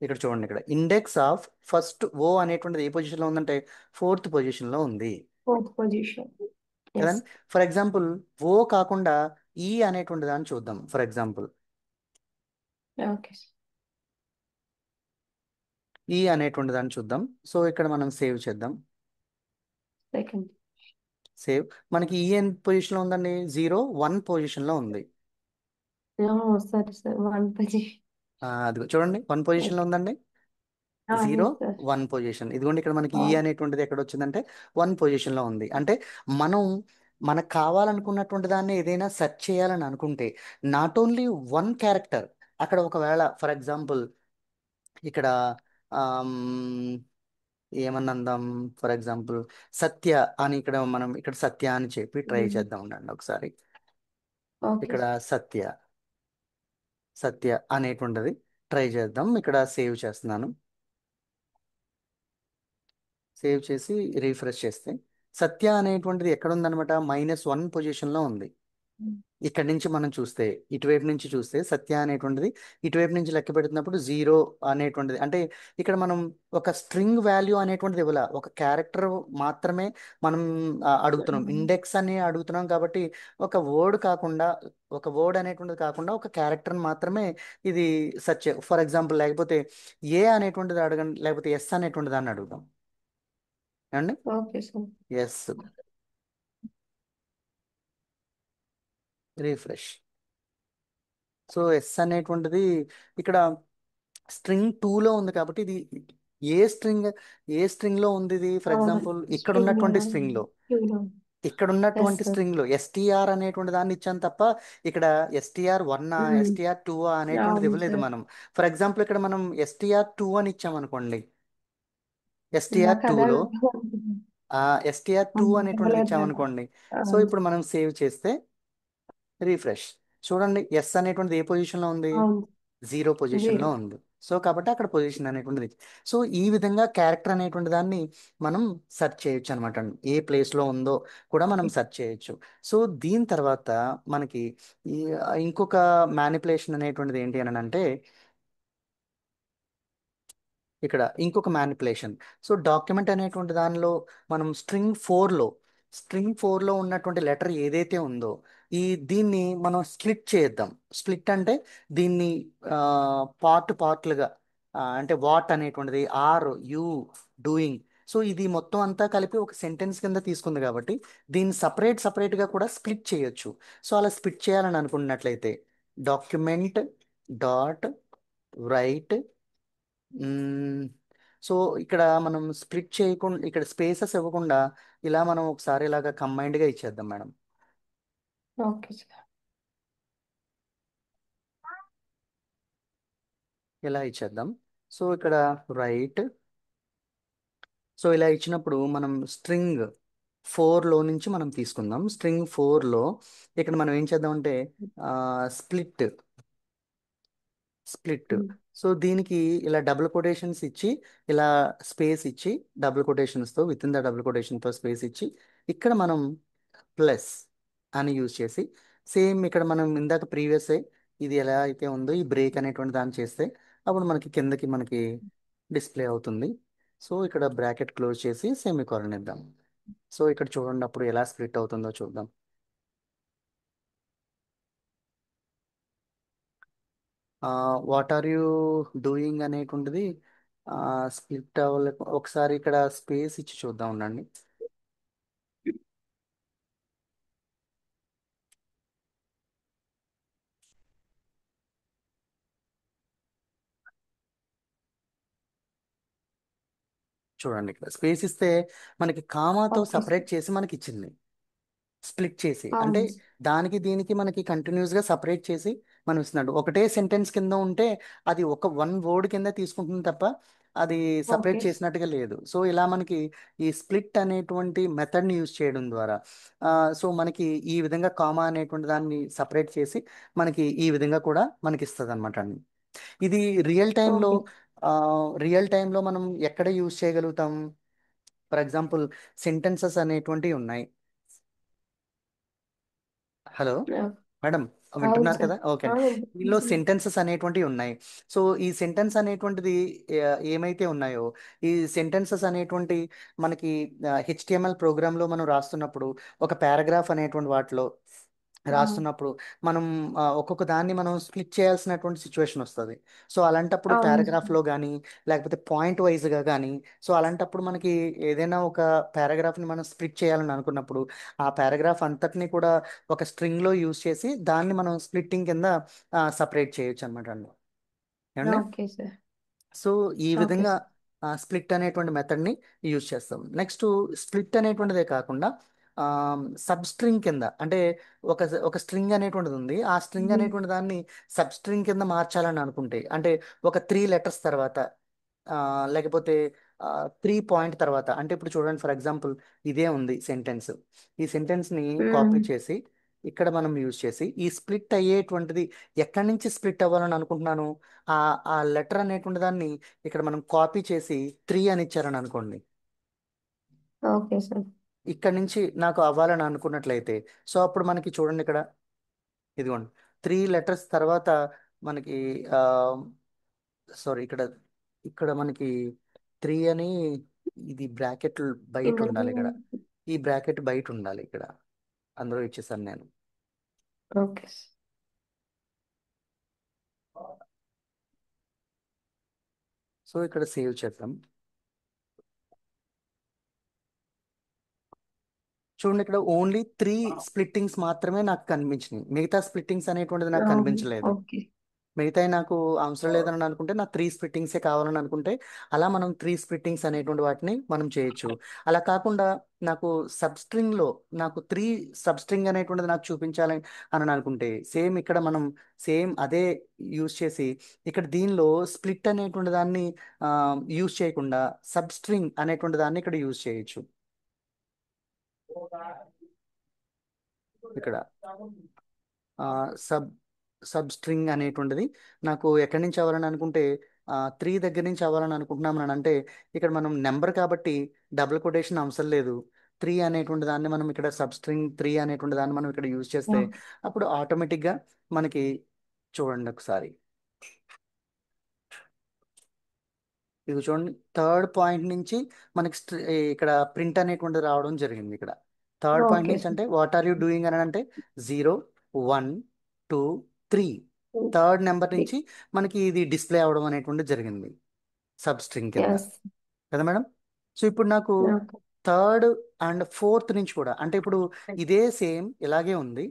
ఇక్కడ చూడండి, ఇక్కడ ఇండెక్స్ ఆఫ్ ఫస్ట్ ఓ అనేటువంటిది ఏ పొజిషన్లో ఉందంటే 4th పొజిషన్లో ఉంది ఫోర్త్ పొజిషన్. ఎస్. కదండి. ఫర్ ఎగ్జాంపుల్ ఓ కాకుండా ఈ అనేటువంటి దాన్ని చూద్దాం. For example okay. ఈ అనేటువంటి దాన్ని చూద్దాం. సో ఇక్కడ మనం సేవ్ చేద్దాం. సెకండ్. సేవ్. మనకి ఈ ఎన్ పొజిషన్లో ఉందండి, 0, 1 పొజిషన్లో ఉంది. సరే సార్. One position. అది చూడండి 1 పొజిషన్లో ఉందండి. Zero yes, sir. 1 పొజిషన్. ఇదిగోండి ఇక్కడ మనకి ఈ Oh, అనేటువంటిది ఎక్కడ వచ్చిందంటే 1 పొజిషన్లో ఉంది. అంటే మనం మనకు కావాలనుకున్నటువంటి దాన్ని ఏదైనా సెర్చ్ చేయాలని అనుకుంటే నాట్ ఓన్లీ వన్ క్యారెక్టర్ అక్కడ ఒకవేళ ఫర్ ఎగ్జాంపుల్ ఇక్కడ ఆమ్, ఏమన్నా అందాం, ఫర్ ఎగ్జాంపుల్ సత్య అని ఇక్కడ మనం ఇక్కడ సత్య అని చెప్పి ట్రై చేద్దాం ఉండండి ఒకసారి. okay, ఇక్కడ sir. సత్య అనేటువంటిది ట్రై చేద్దాం. ఇక్కడ సేవ్ చేస్తున్నాను. సేవ్ చేసి రీఫ్రెష్ చేస్తే సత్య అనేటువంటిది ఎక్కడ ఉందన్నమాట, -1 పొజిషన్లో ఉంది. ఇక్కడ నుంచి మనం చూస్తే ఇటువైపు నుంచి చూస్తే సత్య అనేటువంటిది ఇటువైపు నుంచి లెక్క పెడుతున్నప్పుడు 0 అనేటువంటిది అంటే ఇక్కడ మనం ఒక స్ట్రింగ్ వాల్యూ అనేటువంటిది ఇవ్వాల, ఒక క్యారెక్టర్ మాత్రమే మనం అడుగుతున్నాం, ఇండెక్స్ అని అడుగుతున్నాం. కాబట్టి ఒక వర్డ్ అనేటువంటిది కాకుండా ఒక క్యారెక్టర్ మాత్రమే ఇది సెర్చ్. ఫర్ ఎగ్జాంపుల్ లేకపోతే ఏ అనేటువంటిది అడగండి, లేకపోతే ఎస్ అనేటువంటి దాన్ని అడుగుదాం ఏమండి. Okay, sir. Yes, refresh. So S అనేటువంటిది ఇక్కడ స్ట్రింగ్ 2లో ఉంది కాబట్టి ఇది ఏ స్ట్రింగ్ ఏ స్ట్రింగ్ లో ఉంది ఇది. ఫర్ ఎగ్జాంపుల్ ఇక్కడ String, ఉన్నటువంటి స్ట్రింగ్ లో ఇక్కడ yes, ఉన్నటువంటి sir. స్ట్రింగ్ లో ఎస్టిఆర్ అనేటువంటి దాన్ని ఇచ్చాను తప్ప ఇక్కడ STR1 STR2 అనేటువంటిది అవును ఇవ్వలేదు సార్. మనం. ఫర్ ఎగ్జాంపుల్ ఇక్కడ మనం STR2 అని ఇచ్చామనుకోండి, ఎస్టిఆర్ నాకు అదే టూలో అర్థమవుతుంది. STR2 అనేటువంటిది అవ్వలేదు నాకు. ఇచ్చామనుకోండి. సో అవును ఇప్పుడు మనం సేవ్ చేస్తే రీఫ్రెష్ చూడండి, ఎస్ అనేటువంటిది ఏ పొజిషన్లో ఉంది, అవును 0 పొజిషన్లో 0. ఉంది. సో కాబట్టి అక్కడ పొజిషన్ అనేటువంటిది. సో ఈ విధంగా క్యారెక్టర్ అనేటువంటి దాన్ని మనం సెర్చ్ చేయొచ్చు అనమాట. ఏ ప్లేస్లో ఉందో కూడా మనం సెర్చ్ చేయొచ్చు. సో దీని తర్వాత మనకి ఈ ఇంకొక మ్యానిపులేషన్ అనేటువంటిది ఏంటి అని అంటే ఇక్కడ ఇంకొక మ్యానిపులేషన్. సో డాక్యుమెంట్ అనేటువంటి దానిలో మనం స్ట్రింగ్ ఫోర్లో ఉన్నటువంటి లెటర్ ఏదైతే ఉందో దీన్ని మనం స్ప్లిట్ చేద్దాం. స్ప్లిట్ అంటే దీన్ని పార్ట్లుగా, అంటే వాట్ అనేటువంటిది యు డూయింగ్. సో ఇది మొత్తం అంతా కలిపి ఒక సెంటెన్స్ కింద తీసుకుంది కాబట్టి దీన్ని సపరేట్గా కూడా స్ప్లిట్ చేయొచ్చు. సో అలా స్ప్లిట్ చేయాలని అనుకున్నట్లయితే డాక్యుమెంట్ డాట్ రైట్. సో ఇక్కడ మనం స్ప్లిట్ చేయకుండా, ఇక్కడ స్పేసెస్ ఇవ్వకుండా ఇలా మనం ఒకసారి ఇలాగా కంబైన్డ్గా ఇచ్చేద్దాం మేడం. Okay sir. ఇలా ఇచ్చేద్దాం. సో ఇక్కడ రైట్. సో ఇలా ఇచ్చినప్పుడు మనం స్ట్రింగ్ 4లో నుంచి మనం తీసుకుందాం. స్ట్రింగ్ 4లో ఇక్కడ మనం ఏం చేద్దామంటే స్ప్లిట్. సో దీనికి ఇలా డబుల్ కొటేషన్స్ ఇచ్చి, ఇలా స్పేస్ ఇచ్చి, డబుల్ కొటేషన్స్తో విత్ ఇన్ ద డబుల్ కొటేషన్తో స్పేస్ ఇచ్చి, ఇక్కడ మనం ప్లస్ అని యూజ్ చేసి సేమ్ ఇక్కడ మనం ఇందాక ప్రీవియస్ ఇది ఎలా అయితే ఉందో ఈ బ్రేక్ అనేటువంటి దాన్ని చేస్తే అప్పుడు మనకి కిందకి మనకి డిస్ప్లే అవుతుంది. సో ఇక్కడ బ్రాకెట్ క్లోజ్ చేసి సెమీకోలన్ ఇద్దాం. సో ఇక్కడ చూడండి అప్పుడు ఎలా స్ప్లిట్ అవుతుందో చూద్దాం. వాట్ ఆర్ యూ డూయింగ్ అనేటువంటిది స్ప్లిట్ అవ్వలే. ఒకసారి ఇక్కడ స్పేస్ ఇచ్చి చూద్దాం ఉండండి. చూడండి ఇక్కడ స్పేస్ ఇస్తే మనకి కామాతో ఓకే సార్. సపరేట్ చేసి మనకి ఇచ్చింది. స్ప్లిట్ చేసి అంటే అవును దానికి దీనికి మనకి కంటిన్యూస్గా సపరేట్ చేసి మనం ఇస్తున్నాడు. ఒకటే సెంటెన్స్ కింద ఉంటే అది ఒక వన్ వర్డ్ కింద తీసుకుంటుంది తప్ప అది సపరేట్ ఓకే చేసినట్టుగా లేదు. సో ఇలా మనకి ఈ స్ప్లిట్ అనేటువంటి మెథడ్ని యూజ్ చేయడం ద్వారా సో మనకి ఈ విధంగా కామా అనేటువంటి దాన్ని సపరేట్ చేసి మనకి ఈ విధంగా కూడా మనకి ఇస్తుంది అనమాట అండి. ఇది రియల్ టైంలో ఓకే రియల్ టైంలో మనం ఎక్కడ యూజ్ చేయగలుగుతాం. ఫర్ ఎగ్జాంపుల్ సెంటెన్సెస్ అనేటువంటివి ఉన్నాయి. హలో మేడం, అవును వింటున్నారు సార్. కదా, ఓకే అండి. దీనిలో సెంటెన్సెస్ అనేటువంటివి ఉన్నాయి. సో ఈ సెంటెన్స్ అనేటువంటిది ఏమైతే ఉన్నాయో ఈ సెంటెన్సెస్ అనేటువంటి మనకి HTML ప్రోగ్రాంలో మనం రాస్తున్నప్పుడు ఒక పారాగ్రాఫ్ అనేటువంటి వాటిలో రాస్తున్నప్పుడు మనం ఒక్కొక్క దాన్ని మనం స్ప్లిట్ చేయాల్సినటువంటి సిచ్యువేషన్ వస్తుంది. సో అలాంటప్పుడు అవును సార్. పారాగ్రాఫ్లో కానీ లేకపోతే పాయింట్ వైజ్గా కానీ, సో అలాంటప్పుడు మనకి ఏదైనా ఒక పారాగ్రాఫ్ని మనం స్ప్లిట్ చేయాలని అనుకున్నప్పుడు ఆ పారాగ్రాఫ్ అంతటిని కూడా ఒక స్ట్రింగ్లో యూజ్ చేసి దాన్ని మనం స్ప్లిట్టింగ్ కింద సపరేట్ చేయొచ్చు అనమాట అండి. ఏమండి. Okay sir. సో ఈ ఓకే విధంగా సార్. స్ప్లిట్ అనేటువంటి మెథడ్ని యూజ్ చేస్తాం. నెక్స్ట్ స్ప్లిట్ అనేటువంటిదే కాకుండా సబ్ స్ట్రింగ్ కింద అంటే ఒక ఒక స్ట్రింగ్ అనేటువంటిది ఉంది. ఆ స్ట్రింగ్ అనేటువంటి దాన్ని సబ్ స్ట్రింగ్ కింద మార్చాలని అనుకుంటే అంటే ఒక 3 లెటర్స్ తర్వాత లేకపోతే 3 పాయింట్ తర్వాత అంటే ఇప్పుడు చూడండి, ఫర్ ఎగ్జాంపుల్ ఇదే ఉంది సెంటెన్స్. ఈ సెంటెన్స్ని కాపీ చేసి ఇక్కడ మనం యూజ్ చేసి ఈ స్ప్లిట్ అయ్యేటువంటిది ఎక్కడి నుంచి స్ప్లిట్ అవ్వాలని అనుకుంటున్నాను ఆ ఆ లెటర్ అనేటువంటి దాన్ని ఇక్కడ మనం కాపీ చేసి 3 అని ఇచ్చారని అనుకోండి. Okay sir. ఇక్కడ నుంచి నాకు అవ్వాలని అనుకున్నట్లయితే సో అప్పుడు మనకి చూడండి ఇక్కడ ఇదిగోండి 3 లెటర్స్ తర్వాత మనకి సారీ ఇక్కడ ఇక్కడ మనకి 3 అని ఇది బ్రాకెట్ బయట ఉండాలి. ఇక్కడ ఈ బ్రాకెట్ బయట ఉండాలి. ఇక్కడ అందులో ఇచ్చేసాను నేను. Okay sir. సో ఇక్కడ సేవ్ చేద్దాం. చూడండి ఇక్కడ ఓన్లీ 3 స్ప్లిట్టింగ్స్ మాత్రమే నాకు కనిపించినాయి. మిగతా స్ప్లిట్టింగ్స్ అనేటువంటిది నాకు కనిపించలేదు. ఓకే. మిగతాయి నాకు అవసరం లేదని అనుకుంటే నాకు 3 స్ప్లిట్టింగ్సే కావాలని అనుకుంటే అలా మనం 3 స్ప్లిట్టింగ్స్ అనేటువంటి వాటిని మనం చేయొచ్చు. అలా కాకుండా నాకు సబ్స్ట్రింగ్లో నాకు 3 సబ్స్ట్రింగ్ అనేటువంటిది నాకు చూపించాలి అని అనుకుంటే సేమ్ ఇక్కడ మనం సేమ్ అదే యూజ్ చేసి ఇక్కడ దీనిలో స్ప్లిట్ అనేటువంటి దాన్ని యూజ్ చేయకుండా సబ్స్ట్రింగ్ అనేటువంటి దాన్ని ఇక్కడ యూజ్ చేయొచ్చు. ఇక్కడ సబ్ సబ్ స్ట్రింగ్ అనేటువంటిది నాకు ఎక్కడి నుంచి అవ్వాలని అనుకుంటే 3 దగ్గర నుంచి అవ్వాలని అనుకుంటున్నాం అని అంటే ఇక్కడ మనం నెంబర్ కాబట్టి డబుల్ కొటేషన్ అవసరం లేదు. 3 అనేటువంటి దాన్ని మనం ఇక్కడ సబ్ స్ట్రింగ్ 3 అనేటువంటి దాన్ని మనం ఇక్కడ యూజ్ చేస్తే అప్పుడు ఆటోమేటిక్గా మనకి చూడండి ఒకసారి ఇది చూడండి 3rd పాయింట్ నుంచి మనకి ఇక్కడ ప్రింట్ అనేటువంటిది రావడం జరిగింది. ఇక్కడ 3rd పాయింట్ ఓకే నుంచి సార్. అంటే వాట్ ఆర్ యూ డూయింగ్ అని అంటే 0 1 2 3 థర్డ్ నెంబర్ నుంచి మనకి ఇది డిస్ప్లే అవడం అనేటువంటిది జరిగింది సబ్ స్ట్రింగ్ కింద ఎస్. కదా మేడం. సో ఇప్పుడు నాకు ఓకే. 3rd అండ్ 4th నుంచి కూడా అంటే ఇప్పుడు ఇదే సేమ్ ఇలాగే ఉంది.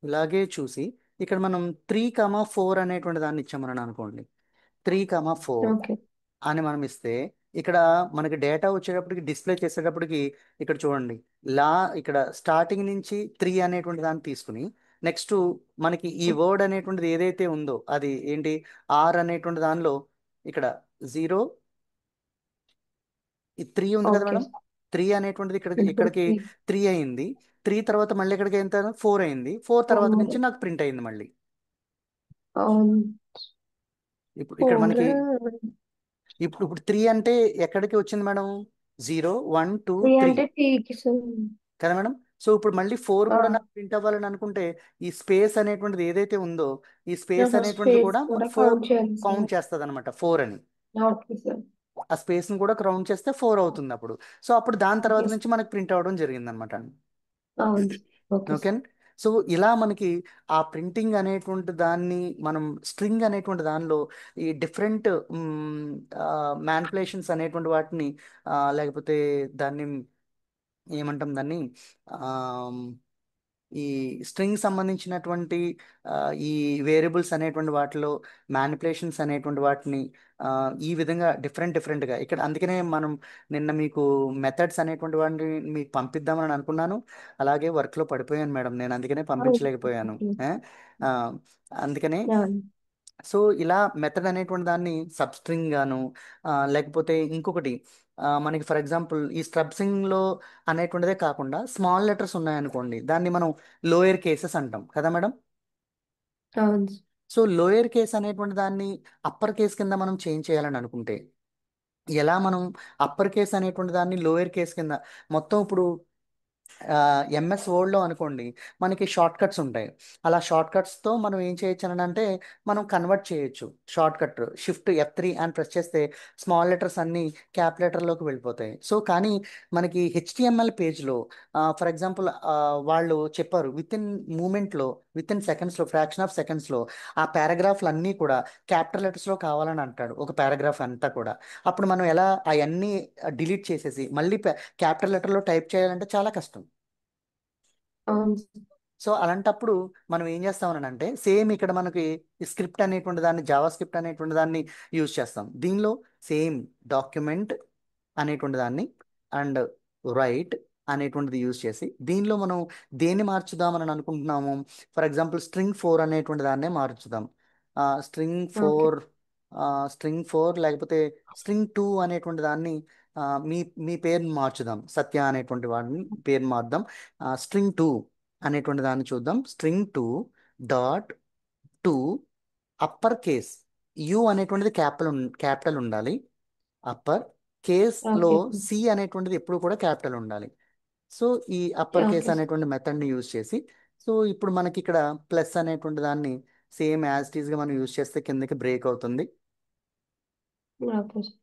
ఇలాగే చూసి ఇక్కడ మనం 3, 4 అనేటువంటి దాన్ని ఇచ్చామని అనుకోండి. 3, 4 ఓకే. అని మనం ఇస్తే ఇక్కడ మనకి డేటా వచ్చేటప్పటికి డిస్ప్లే చేసేటప్పటికి ఇక్కడ చూడండి ఇక్కడ స్టార్టింగ్ నుంచి 3 అనేటువంటి దాన్ని తీసుకుని నెక్స్ట్ మనకి ఈ వర్డ్ అనేటువంటిది ఏదైతే ఉందో అది ఏంటి ఆర్ అనేటువంటి దానిలో ఇక్కడ 0 3 ఉంది కదా ఓకే. మేడం. 3 అనేటువంటిది ఇక్కడికి 3 అయింది. 3 తర్వాత మళ్ళీ ఇక్కడికి ఎంత 4 అయింది. 4 తర్వాత నుంచి నాకు ప్రింట్ అయింది మళ్ళీ. అవును. ఇప్పుడు ఇక్కడ మనకి ఇప్పుడు 3 అంటే ఎక్కడికి వచ్చింది మేడం 0 1 2 3 3 అంటే టీకి సార్. కదా మేడం. సో ఇప్పుడు మళ్ళీ 4 కూడా నాకు ప్రింట్ అవ్వాలని అనుకుంటే ఈ స్పేస్ అనేటువంటిది ఏదైతే ఉందో ఈ స్పేస్ అనేటువంటిది స్పేస్ కూడా కూడా 4 కౌంట్ చేయాలి కౌంట్ సార్. చేస్తుంది అనమాట 4 అని. Okay sir. ఆ స్పేస్ ని కూడా కౌంట్ చేస్తే 4 అవుతుంది అప్పుడు. సో అప్పుడు దాని తర్వాత ఓకే నుంచి మనకి ప్రింట్ అవ్వడం జరిగింది అనమాట. అవును. Okay okay. సార్. సో ఇలా మనకి ఆ ప్రింటింగ్ అనేటువంటి దాన్ని మనం స్ట్రింగ్ అనేటువంటి దానిలో ఈ డిఫరెంట్ మ్యానిపులేషన్స్ అనేటువంటి వాటిని లేకపోతే దాన్ని ఏమంటాం దాన్ని ఈ స్ట్రింగ్ సంబంధించినటువంటి ఈ వేరియబుల్స్ అనేటువంటి వాటిలో మ్యానిపులేషన్స్ అనేటువంటి వాటిని ఈ విధంగా డిఫరెంట్గా ఇక్కడ అందుకనే మనం నిన్న మీకు మెథడ్స్ అనేటువంటి వాటిని మీకు పంపిద్దామని అనుకున్నాను. అలాగే వర్క్లో పడిపోయాను మేడం నేను అందుకనే పంపించలేకపోయాను. ఆ, అందుకనే సో ఇలా మెథడ్ అనేటువంటి దాన్ని సబ్స్ట్రింగ్ గాను లేకపోతే ఇంకొకటి మనకి ఫర్ ఎగ్జాంపుల్ ఈ స్ట్రబ్సింగ్లో అనేటువంటిదే కాకుండా స్మాల్ లెటర్స్ ఉన్నాయనుకోండి దాన్ని మనం లోయర్ కేసెస్ అంటాం కదా మేడం. అవును. సో లోయర్ కేస్ అనేటువంటి దాన్ని అప్పర్ కేస్ కింద మనం చేంజ్ చేయాలని అనుకుంటే ఎలా మనం అప్పర్ కేస్ అనేటువంటి దాన్ని లోయర్ కేస్ కింద మొత్తం ఇప్పుడు ఎంఎస్ వర్డ్లో అనుకోండి మనకి షార్ట్ కట్స్ ఉంటాయి. అలా షార్ట్ కట్స్తో మనం ఏం చేయొచ్చు అని అంటే మనం కన్వర్ట్ చేయొచ్చు. షార్ట్ కట్ షిఫ్ట్ F3 అని ప్రెస్ చేస్తే స్మాల్ లెటర్స్ అన్నీ క్యాప్ లెటర్లోకి వెళ్ళిపోతాయి. సో కానీ మనకి HTML పేజ్లో ఫర్ ఎగ్జాంపుల్ వాళ్ళు చెప్పారు విత్ ఇన్ సెకండ్స్లో ఫ్రాక్షన్ ఆఫ్ సెకండ్స్లో ఆ పారాగ్రాఫ్లు అన్నీ కూడా క్యాపిటల్ లెటర్స్లో కావాలని అంటాడు ఒక పారాగ్రాఫ్ అంతా కూడా. అప్పుడు మనం ఎలా అవన్నీ డిలీట్ చేసేసి మళ్ళీ క్యాపిటల్ లెటర్లో టైప్ చేయాలంటే చాలా కష్టం. అవును. సో అలాంటప్పుడు మనం ఏం చేస్తామని అంటే సేమ్ ఇక్కడ మనకి స్క్రిప్ట్ అనేటువంటి దాన్ని జావా స్క్రిప్ట్ అనేటువంటి దాన్ని యూజ్ చేస్తాం. దీనిలో సేమ్ డాక్యుమెంట్ అనేటువంటి దాన్ని అండ్ రైట్ అనేటువంటిది యూజ్ చేసి దీనిలో మనం దేన్ని మార్చుదామని అనుకుంటున్నాము. ఫర్ ఎగ్జాంపుల్ స్ట్రింగ్ 4 అనేటువంటి దాన్నే మార్చుదాం. String okay. ఫోర్ స్ట్రింగ్ 4 లేకపోతే స్ట్రింగ్ 2 అనేటువంటి దాన్ని ఆ, మీ మీ పేరుని మార్చుదాం. సత్య అనేటువంటి వాడిని పేరు మార్దాం. స్ట్రింగ్ 2 అనేటువంటి దాన్ని చూద్దాం. String 2 dot 2 upper case U అనేటువంటిది క్యాపిటల్ ఉండాలి. అప్పర్ కేస్లో ఓకే. సి అనేటువంటిది ఎప్పుడు కూడా క్యాపిటల్ ఉండాలి. సో ఈ అప్పర్ కేస్ ఓకే సార్. అనేటువంటి మెథడ్ని యూజ్ చేసి సో ఇప్పుడు మనకి ఇక్కడ ప్లస్ అనేటువంటి దాన్ని సేమ్ యాజ్ ఇట్ ఈస్గా మనం యూజ్ చేస్తే కిందకి బ్రేక్ అవుతుంది. Okay sir.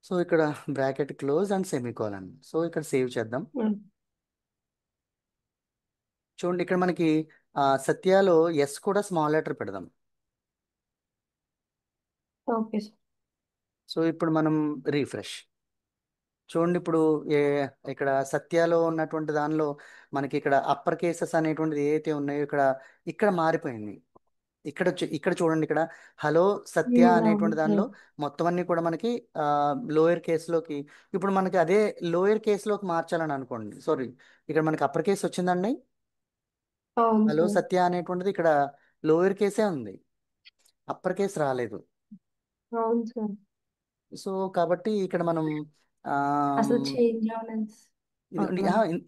సో ఇక్కడ bracket close and semicolon. So ఇక్కడ సేవ్ చేద్దాం. చూడండి ఇక్కడ మనకి సత్యాలో ఎస్ కూడా స్మాల్ లెటర్ పెడదాం. Okay sir. సో ఇప్పుడు మనం రీఫ్రెష్ చూడండి. ఇప్పుడు ఏ ఇక్కడ సత్యాలో ఉన్నటువంటి దానిలో మనకి ఇక్కడ అప్పర్ కేసెస్ అనేటువంటిది ఏవైతే ఉన్నాయో ఇక్కడ ఇక్కడ మారిపోయింది. ఇక్కడ చూడండి. ఇక్కడ హలో సత్య అవును అనేటువంటి దానిలో సార్. మొత్తం అన్ని కూడా మనకి లోయర్ కేసులోకి ఇప్పుడు మనకి అదే లోయర్ కేసులోకి మార్చాలని అనుకోండి. సారీ, ఇక్కడ మనకి అప్పర్ కేసు వచ్చిందండి. అవును హలో సార్. సత్య అనేటువంటిది ఇక్కడ లోయర్ కేసే ఉంది, అప్పర్ కేసు రాలేదు. అవును సార్. సో కాబట్టి ఇక్కడ మనం అసలు చేంజ్ అవ్వలేదు. ఇదిగోండి, అవును.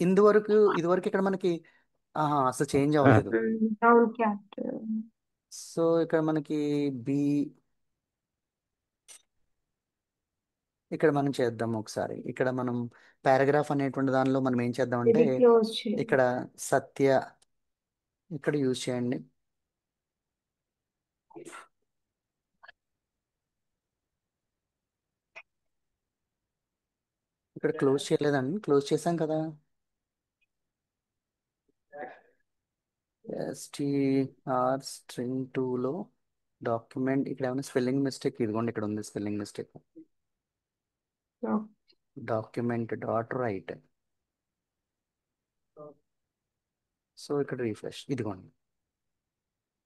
ఇదివరకు ఇక్కడ మనకి అసలు చేంజ్ అవ్వలేదు. అవును క్యాట్. సో ఇక్కడ మనకి బి ఇక్కడ మనం చేద్దాం ఒకసారి. ఇక్కడ మనం పారాగ్రాఫ్ అనేటువంటి దానిలో మనం ఏం చేద్దామంటే ఇది క్లోజ్ చేయండి. ఇక్కడ సత్య ఇక్కడ యూజ్ చేయండి. ఇక్కడ క్లోజ్ చేయలేదండి, క్లోజ్ చేశాం కదా. ఎస్టీఆర్ స్ట్రింగ్ 2లో డాక్యుమెంట్ ఇక్కడ ఏమైనా స్పెల్లింగ్ మిస్టేక్, ఇదిగోండి ఇక్కడ ఉంది spelling mistake. Document dot right. So ఇక్కడ రీఫ్రెష్, ఇదిగోండి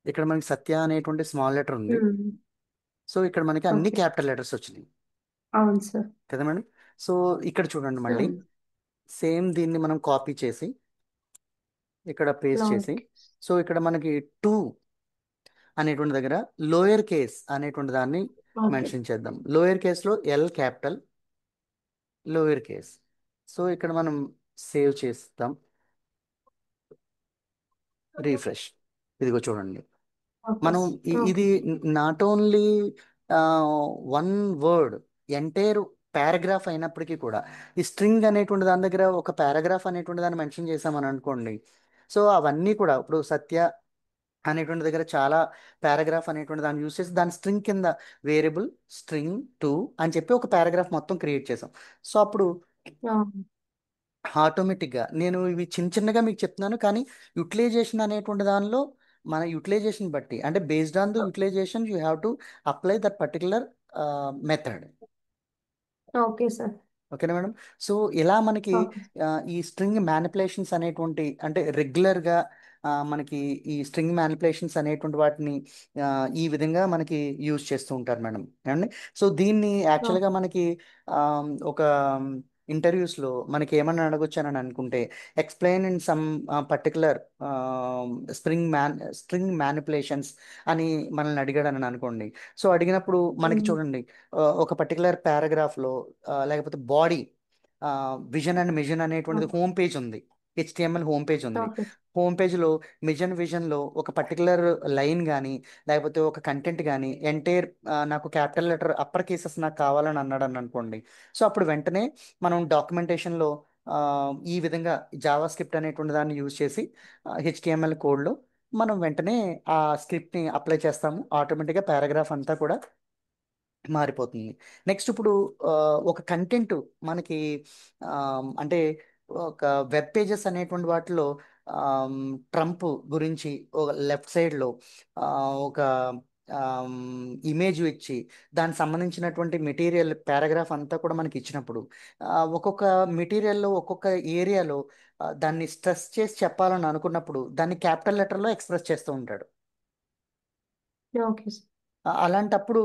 ఇక్కడ మనకి సత్య అనేటువంటి స్మాల్ లెటర్ ఉంది. సో ఇక్కడ మనకి అన్ని ఓకే. క్యాపిటల్ లెటర్స్ వచ్చినాయి అవును సార్. కదా మేడం. సో ఇక్కడ చూడండి మళ్ళీ సేమ్ దీన్ని మనం కాపీ చేసి ఇక్కడ పేస్ట్ చేసి ఓకే. సో ఇక్కడ మనకి 2 అనేటువంటి దగ్గర లోయర్ కేస్ అనేటువంటి దాన్ని ఓకే. మెన్షన్ చేద్దాం. లోయర్ కేస్లో L capital, lower case. So ఇక్కడ మనం సేవ్ చేస్తాం. రీఫ్రెష్, ఇదిగో చూడండి. ఓకే. మనం ఇది okay. Not only one word entire paragraph అయినప్పటికీ కూడా ఈ స్ట్రింగ్ అనేటువంటి దాని దగ్గర ఒక పారాగ్రాఫ్ అనేటువంటి దాన్ని మెన్షన్ చేసామని అనుకోండి. సో అవన్నీ కూడా ఇప్పుడు సత్య అనేటువంటి దగ్గర చాలా పారాగ్రాఫ్ అనేటువంటి దాన్ని యూస్ చేసి దాని స్ట్రింగ్ కింద వేరియబుల్ స్ట్రింగ్ 2 అని చెప్పి ఒక పారాగ్రాఫ్ మొత్తం క్రియేట్ చేసాం. సో అప్పుడు అవును. ఆటోమేటిక్గా నేను ఇవి చిన్న చిన్నగా మీకు చెప్తున్నాను, కానీ యూటిలైజేషన్ అనేటువంటి దానిలో మన యూటిలైజేషన్ బట్టి అంటే based on the utilisation you have to apply that particular method. Okay sir. ఓకేనా మేడం. సో ఇలా మనకి ఓకే. ఈ స్ట్రింగ్ మ్యానిపులేషన్స్ అనేటువంటి అంటే రెగ్యులర్గా మనకి ఈ స్ట్రింగ్ మ్యానిపులేషన్స్ అనేటువంటి వాటిని ఆ, ఈ విధంగా మనకి యూజ్ చేస్తూ ఉంటారు మేడం ఏమండి. సో దీన్ని యాక్చువల్గా ఓకే. మనకి ఒక ఇంటర్వ్యూస్లో మనకి ఏమన్నా అడగొచ్చానని అనుకుంటే explain in some particular string manipulations అని మనల్ని అడిగాడని అనుకోండి. సో అడిగినప్పుడు మనకి చూడండి ఒక పర్టికులర్ పారాగ్రాఫ్లో లేకపోతే బాడీ విజన్ అండ్ మిషన్ అనేటువంటిది హోమ్ పేజ్ ఉంది. హెచ్టిఎంఎల్ హోమ్ పేజ్ ఉంది. ఓకే. హోమ్ పేజ్లో విజన్లో ఒక పర్టికులర్ లైన్ కానీ లేకపోతే ఒక కంటెంట్ కానీ ఎంటైర్ నాకు క్యాపిటల్ లెటర్ అప్పర్ కేసెస్ నాకు కావాలని అన్నాడు అని అనుకోండి. సో అప్పుడు వెంటనే మనం డాక్యుమెంటేషన్లో ఈ విధంగా జావా స్క్రిప్ట్ అనేటువంటి దాన్ని యూజ్ చేసి హెచ్టిఎంఎల్ కోడ్లో మనం వెంటనే ఆ స్క్రిప్ట్ని అప్లై చేస్తాము. ఆటోమేటిక్గా పారాగ్రాఫ్ అంతా కూడా మారిపోతుంది. నెక్స్ట్ ఇప్పుడు ఆ, ఒక కంటెంట్ మనకి అంటే ఒక వెబ్ పేజెస్ అనేటువంటి వాటిలో ట్రంప్ గురించి ఒక లెఫ్ట్ సైడ్లో ఒక ఇమేజ్ ఇచ్చి దానికి సంబంధించినటువంటి మెటీరియల్ పారాగ్రాఫ్ అంతా కూడా మనకి ఇచ్చినప్పుడు ఒక్కొక్క మెటీరియల్లో ఒక్కొక్క ఏరియాలో దాన్ని స్ట్రెస్ చేసి చెప్పాలని అనుకున్నప్పుడు దాన్ని క్యాపిటల్ లెటర్లో ఎక్స్ప్రెస్ చేస్తూ ఉంటాడు. Okay sir. అలాంటప్పుడు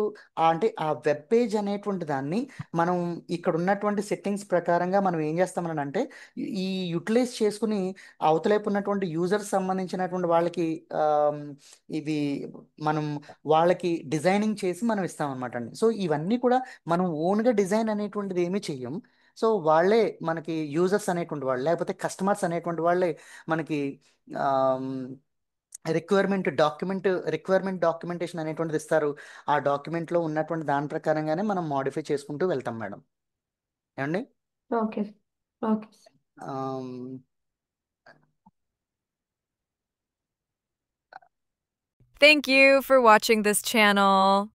అంటే ఆ వెబ్ పేజ్ అనేటువంటి దాన్ని మనం ఇక్కడ ఉన్నటువంటి సెట్టింగ్స్ ప్రకారంగా మనం ఏం చేస్తామని అంటే ఈ యూటిలైజ్ చేసుకుని అవతలేపు ఉన్నటువంటి యూజర్స్ సంబంధించినటువంటి వాళ్ళకి ఆమ్, ఇవి మనం వాళ్ళకి డిజైనింగ్ చేసి మనం ఇస్తామన్నమాట అండి. సో ఇవన్నీ కూడా మనం ఓన్గా డిజైన్ అనేటువంటిది ఏమీ చెయ్యం. సో వాళ్ళే మనకి యూజర్స్ అనేటువంటి వాళ్ళు లేకపోతే కస్టమర్స్ అనేటువంటి వాళ్ళే మనకి రిక్వైర్మెంట్ డాక్యుమెంటేషన్ అనేటువంటిది ఇస్తారు. ఆ డాక్యుమెంట్లో ఉన్నటువంటి దాని ప్రకారంగానే మనం మాడిఫై చేసుకుంటూ వెళ్తాం మేడం. ఏమండి? Okay. Okay sir. Um, Thank you for watching this channel.